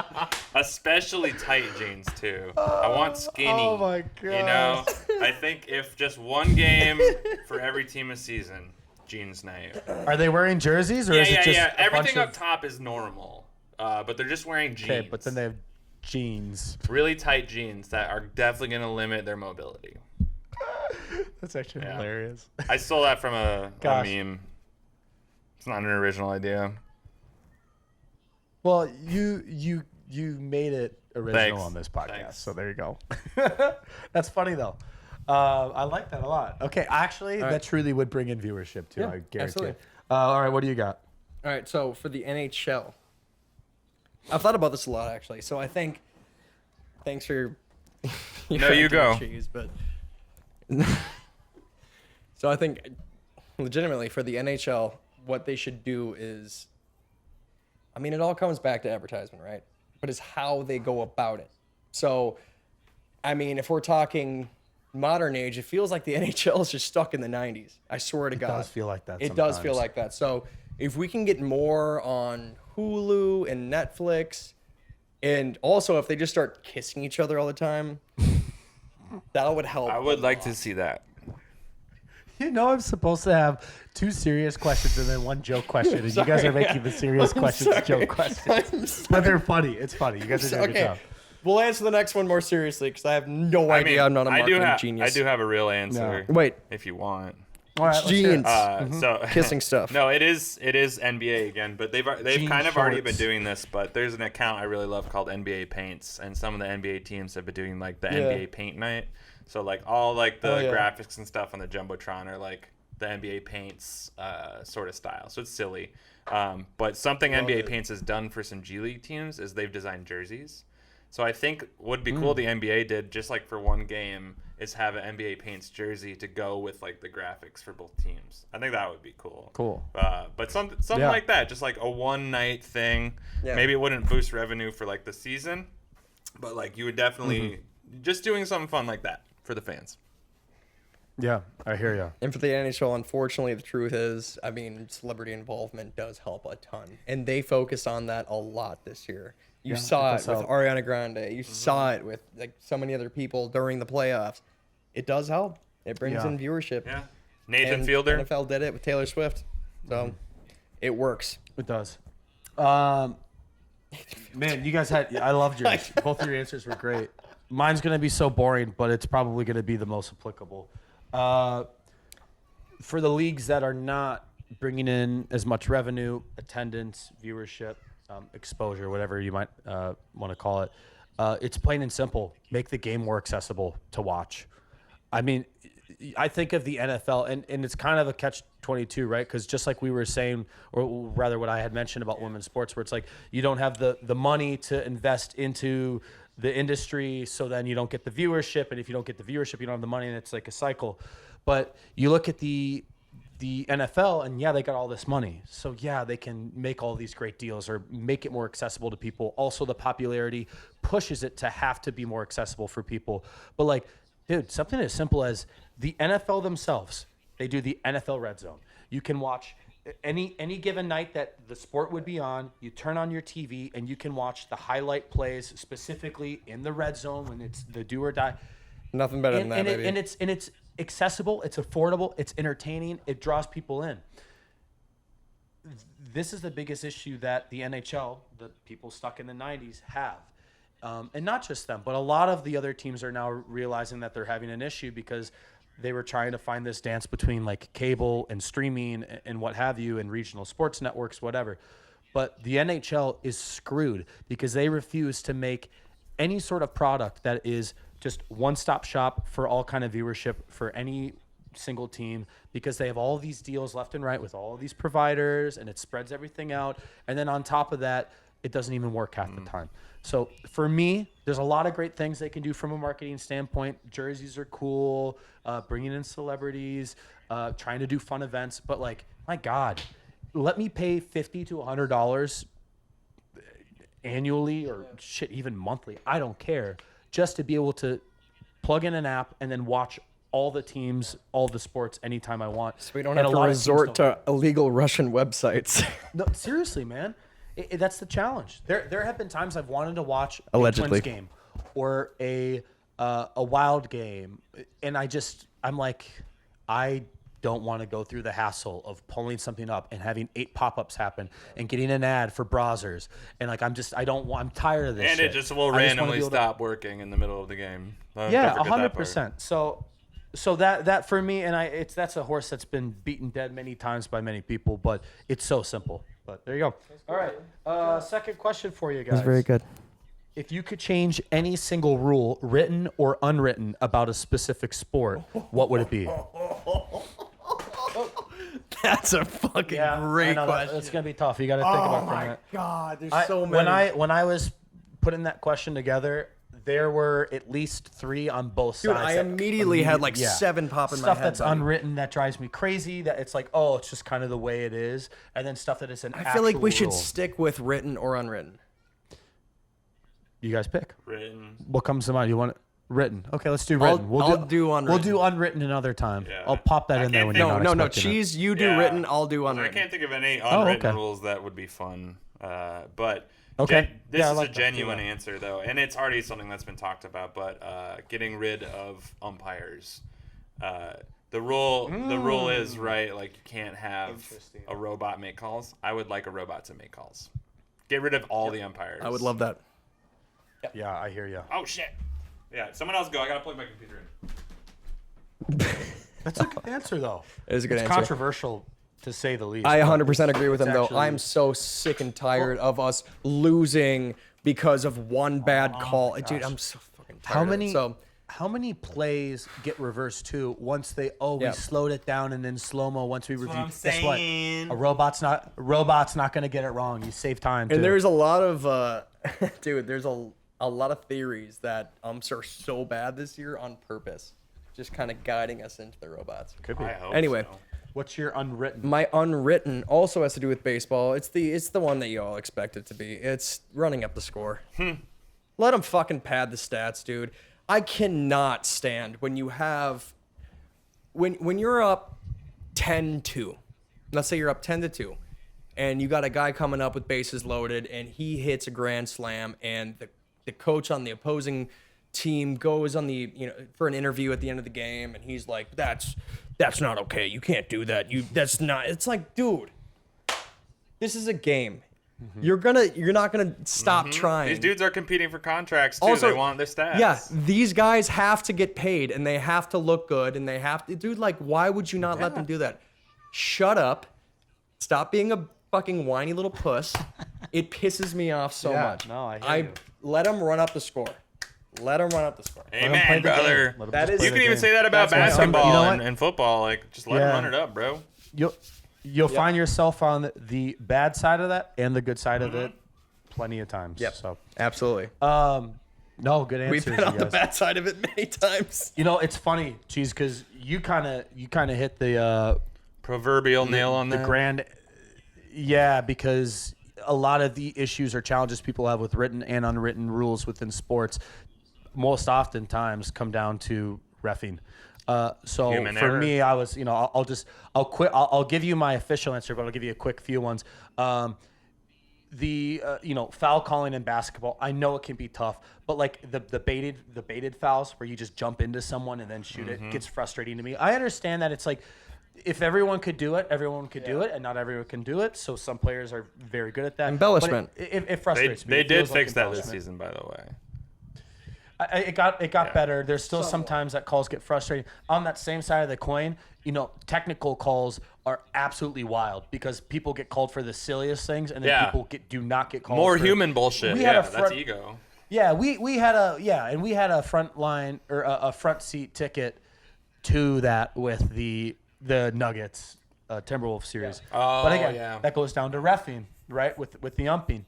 especially tight jeans too. I want skinny. Oh my god! You know, I think if just one game for every team a season, jeans night. Are they wearing jerseys or is it just everything up top is normal, but they're just wearing jeans. Okay, but then they have jeans. Really tight jeans that are definitely going to limit their mobility. That's actually hilarious. I stole that from a meme. It's not an original idea. Well, you made it original on this podcast, so there you go. That's funny though. I like that a lot. Okay, actually, that truly would bring in viewership too. I guarantee. Absolutely. All right, what do you got? All right, so for the NHL, I've thought about this a lot actually. So I think, thanks for your no, you go. Cheese, but so I think, legitimately for the NHL, what they should do is, I mean, it all comes back to advertisement, right? But it's how they go about it. So, I mean, if we're talking modern age, it feels like the NHL is just stuck in the 90s. I swear to God. It does feel like that. It does feel like that. So if we can get more on Hulu and Netflix, and also if they just start kissing each other all the time, that would help. I would like to see that. You know, I'm supposed to have 2 serious questions and then 1 joke question, and you guys are making the serious questions joke questions. But they're funny. It's funny. You guys are doing a good job. We'll answer the next one more seriously because I have no idea. I'm not a marketing genius. I do have a real answer. No. Wait, if you want. All right, jeans. So kissing stuff. No, it is NBA again, but they've kind of already been doing this. But there's an account I really love called NBA Paints, and some of the NBA teams have been doing like the NBA Paint Night. So like all like the graphics and stuff on the jumbotron are like the NBA Paints sort of style. So it's silly. But something NBA Paints has done for some G League teams is they've designed jerseys. So I think would be cool the NBA did just like for one game is have an NBA Paints jersey to go with like the graphics for both teams. I think that would be cool. Cool. But something like that, just like a one night thing. Yeah. Maybe it wouldn't boost revenue for like the season, but like you would definitely just doing something fun like that for the fans. Yeah, I hear you. And for the NHL, unfortunately, the truth is, I mean, celebrity involvement does help a ton. And they focused on that a lot this year. You saw it with Ariana Grande. You saw it with like so many other people during the playoffs. It does help. It brings in viewership. Yeah. Nathan Fielder. NFL did it with Taylor Swift. So it works. It does. Man, you guys I loved yours. Both of your answers were great. Mine's going to be so boring, but it's probably going to be the most applicable. For the leagues that are not bringing in as much revenue, attendance, viewership, exposure, whatever you might want to call it, it's plain and simple. Make the game more accessible to watch. I mean, I think of the NFL, and it's kind of a catch-22, right? Because just like we were saying, or rather what I had mentioned about women's sports, where it's like you don't have the money to invest into the industry, so then you don't get the viewership, and if you don't get the viewership, you don't have the money, and it's like a cycle. But you look at the NFL, and they got all this money, so they can make all these great deals or make it more accessible to people. Also, the popularity pushes it to have to be more accessible for people. But like, dude, something as simple as the NFL themselves, they do the NFL Red Zone. You can watch any given night that the sport would be on. You turn on your TV and you can watch the highlight plays specifically in the red zone when it's the do or die. Nothing better than that, baby. And it's accessible, it's affordable, it's entertaining, it draws people in. This is the biggest issue that the NHL, the people stuck in the 90s, have. And not just them, but a lot of the other teams are now realizing that they're having an issue because they were trying to find this dance between like cable and streaming and what have you, and regional sports networks, whatever. But the NHL is screwed because they refuse to make any sort of product that is just one-stop shop for all kind of viewership for any single team, because they have all these deals left and right with all of these providers, and it spreads everything out. And then on top of that, it doesn't even work half the time. So for me, there's a lot of great things they can do from a marketing standpoint. Jerseys are cool, bringing in celebrities, trying to do fun events. But like, my God, let me pay $50 to $100 annually or shit, even monthly. I don't care. Just to be able to plug in an app and then watch all the teams, all the sports anytime I want. So we don't have to resort to illegal Russian websites. No, seriously, man. That's the challenge. There have been times I've wanted to watch allegedly a Twins game or a Wild game, and I'm like, I don't want to go through the hassle of pulling something up and having 8 pop-ups happen and getting an ad for browsers, and like I'm tired of this. And shit. It just will randomly stop working in the middle of the game. 100%. So So that for me, and that's a horse that's been beaten dead many times by many people, but it's so simple. But there you go. All right. Second question for you guys. That's very good. If you could change any single rule, written or unwritten, about a specific sport, what would it be? That's a fucking great question. It's gonna be tough. You got to think about that. Oh my god, there's so many. When I was putting that question together, there were at least 3 on both sides. I immediately had like 7 pop in my head. Stuff that's unwritten that drives me crazy. That it's like, oh, it's just kind of the way it is, and then stuff that is an. I feel like we should rule. stick with written or unwritten. You guys pick. Written. What comes to mind? You want it written? Okay, let's do written. I'll do unwritten. We'll do unwritten another time. Yeah. I'll pop that in there when you're not No, expecting Cheese, you do Yeah. written, I'll do I unwritten. can't think of any unwritten rules that would be fun. But Okay. this is like a genuine answer though, and it's already something that's been talked about. But getting rid of umpires. The rule is right. Like you can't have a robot make calls. I would like a robot to make calls. Get rid of all the umpires. I would love that. Yeah, I hear you. Oh shit! Yeah, someone else go. I gotta plug my computer in. That's a good answer, though. It is a good it's answer. controversial, to say the least. I 100% agree with him, though. actually- I'm so sick and tired of us losing because of one bad call. Dude, I'm so fucking tired of it. How many plays get reversed too once we slowed it down and then slow-mo once we review? Guess what? A robot's not going to get it wrong. You save time too. And there's a lot of dude, there's a lot of theories that umps are so bad this year on purpose, just kind of guiding us into the robots. Could be. I hope Anyway, so. What's your unwritten? my unwritten also has to do with baseball. It's the one that you all expect it to be. It's running up the score. Let them fucking pad the stats, dude. I cannot stand when you have when you're up 10-2. Let's say you're up 10-2, and you got a guy coming up with bases loaded, and he hits a grand slam, and the coach on the opposing team goes on for an interview at the end of the game, and he's like, that's not okay. You can't do that. That's not. It's like, dude, this is a game. You're not gonna stop trying. These dudes are competing for contracts too. Also, they want their stats. Yeah, these guys have to get paid, and they have to look good, and they have to. Dude, like, why would you not let them do that? Shut up. Stop being a fucking whiny little puss. It pisses me off so much. No, I hear you. Let them run up the score. Let them run up the score. Amen, brother. You can even say that about basketball and football. Like, just let them run it up, bro. You'll find yourself on the bad side of that and the good side of it plenty of times. Yep. So Absolutely. no, good answers. We've been on the bad side of it many times. You know, it's funny, Cheese, because you kind of hit the proverbial nail on the that. grand. Yeah, because a lot of the issues or challenges people have with written and unwritten rules within sports, most oftentimes come down to reffing. So Human for error. me, I was, I'll give you my official answer, but I'll give you a quick few ones. Foul calling in basketball, I know it can be tough, but like the baited fouls where you just jump into someone and then shoot it gets frustrating to me. I understand that it's like, if everyone could do it, everyone could do it, and not everyone can do it. So some players are very good at that. Embellishment. But it frustrates me. They It did feels like fix that this embellishment. season, by the way. It got better. There's still sometimes that calls get frustrating. On that same side of the coin, technical calls are absolutely wild because people get called for the silliest things, and then people do not get called. More for human bullshit. That's ego. Yeah, we had a front line or a front seat ticket to that with the Nuggets Timberwolves series. Yeah. Oh, but again, yeah. that goes down to reffing, right? With the umping.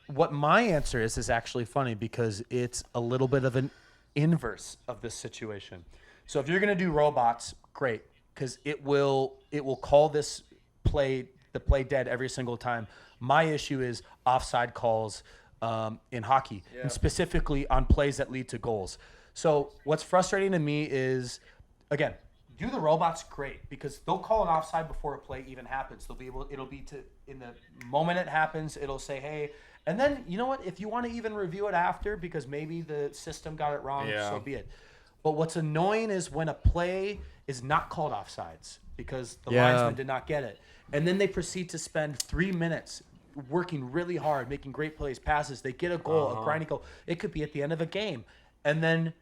What my answer is actually funny because it's a little bit of an inverse of this situation. So if you're gonna do robots, great, because it will call the play dead every single time. My issue is offside calls in hockey, and specifically on plays that lead to goals. So what's frustrating to me is, again, do the robots great because they'll call an offside before a play even happens. It'll be in the moment it happens, it'll say, hey, and then you know what? If you want to even review it after because maybe the system got it wrong, so be it. But what's annoying is when a play is not called offsides because the linesman did not get it. And then they proceed to spend 3 minutes working really hard, making great plays, passes. They get a goal, a grinding goal. It could be at the end of a game. And then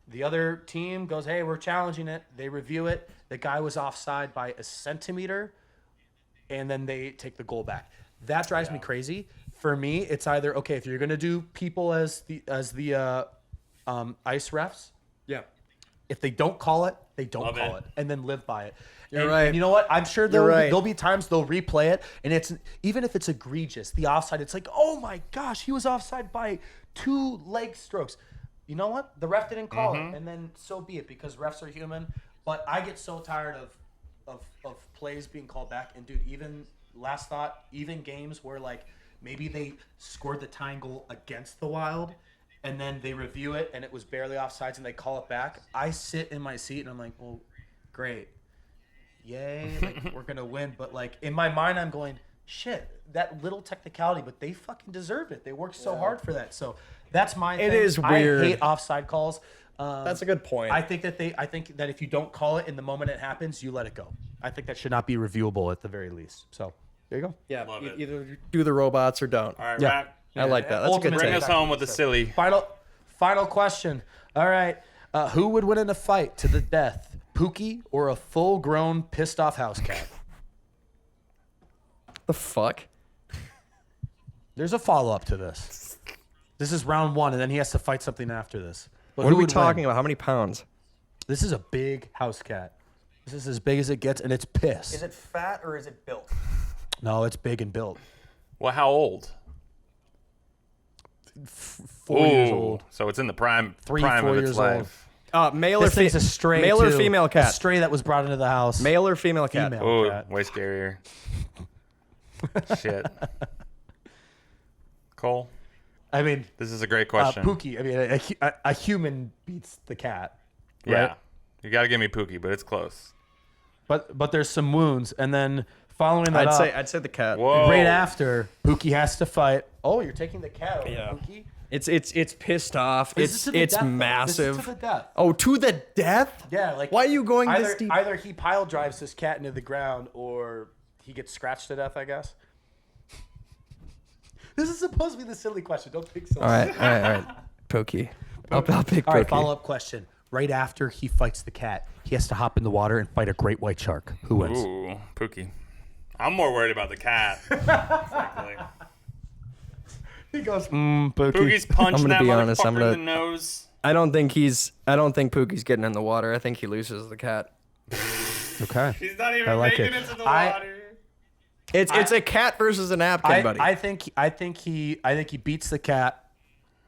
The other team goes, hey, we're challenging it. They review it. The guy was offside by a centimeter, and then they take the goal back. That drives me crazy. For me, it's either, okay, if you're going to do people as the ice refs, if they don't call it, they don't call it, and then live by it. You're right. And you know what? I'm sure there'll be times they'll replay it, and it's even if it's egregious, the offside, it's like, oh my gosh, he was offside by 2 leg strokes. You know what? The ref didn't call it, and then so be it, because refs are human. But I get so tired of plays being called back. And dude, even last thought, even games where like maybe they scored the tying goal against the Wild, and then they review it and it was barely offsides and they call it back. I sit in my seat and I'm like, well, great, yay, like, we're gonna win. But like in my mind, I'm going, shit, that little technicality, but they fucking deserved it. They worked so hard for that. So that's my thing. It is weird. I hate offside calls. That's a good point. I think that if you don't call it in the moment it happens, you let it go. I think that should not be reviewable at the very least. So there you go. Yeah, either do the robots or don't. All right, Yeah. Rap. I like that. That's a good Bring take. us home with the silly. Final question. All right. Who would win in a fight to the death, Pookie or a full-grown, pissed-off house cat? The fuck? There's a follow-up to this. This is round 1, and then he has to fight something after this. But What who are we would talking win? about? How many pounds? This is a big house cat. This is as big as it gets, and it's pissed. Is it fat or is it built? No, it's big and built. Well, how old? 4 years old. So it's in the prime 4 of its years life. Male This or thing's a stray, Male or too. female A cat? stray that was brought into the house. Male or female cat? Female. Oh, cat. way scarier. Shit. Cole, I mean, this is a great question. Pookie. I mean, a human beats the cat. Right? Yeah. You got to give me Pookie, but it's close. But there's some wounds, and then following that I'd say the cat. Whoa. right after, Pookie has to fight. Oh, you're taking the cat over Pookie? It's pissed off. This is to the It's death, though. massive. This is to the death. Oh, to the death? Yeah, like why are you going either, this deep? Either he pile drives this cat into the ground, or he gets scratched to death, I guess. This is supposed to be the silly question. Don't think so. All right. Pokey. I'll pick Pokey. All right, follow-up question. Right after he fights the cat, he has to hop in the water and fight a great white shark. Who wins? Ooh, Pookie. I'm more worried about the cat. Frankly. He goes, Pookie. Pookie's punching I'm that gonna be motherfucker honest, in the nose. I don't think Pookie's getting in the water. I think he loses the cat. Okay. He's not even like making it. it to the water. It's a cat versus a napkin, buddy. I think he beats the cat,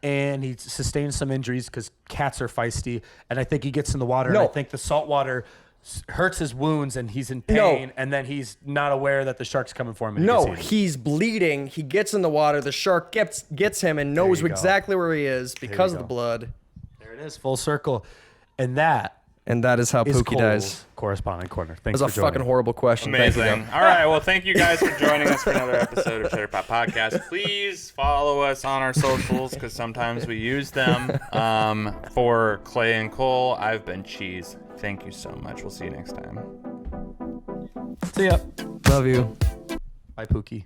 and he sustains some injuries because cats are feisty. And I think he gets in the water. No. And I think the salt water hurts his wounds, and he's in pain. And then he's not aware that the shark's coming for him. And No, he gets eaten. he's bleeding. He gets in the water. The shark gets him and knows you go. exactly where he is because of go. the blood. There it is, full circle, and that is how is Pookie Cole's dies. corresponding corner. That Thanks was a for joining. fucking horrible question. Thank you, Amazing. though. All right. Well, thank you guys for joining us for another episode of Cheddar Pop Podcast. Please follow us on our socials because sometimes we use them. For Clay and Cole, I've been Cheese. Thank you so much. We'll see you next time. See ya. Love you. Bye, Pookie.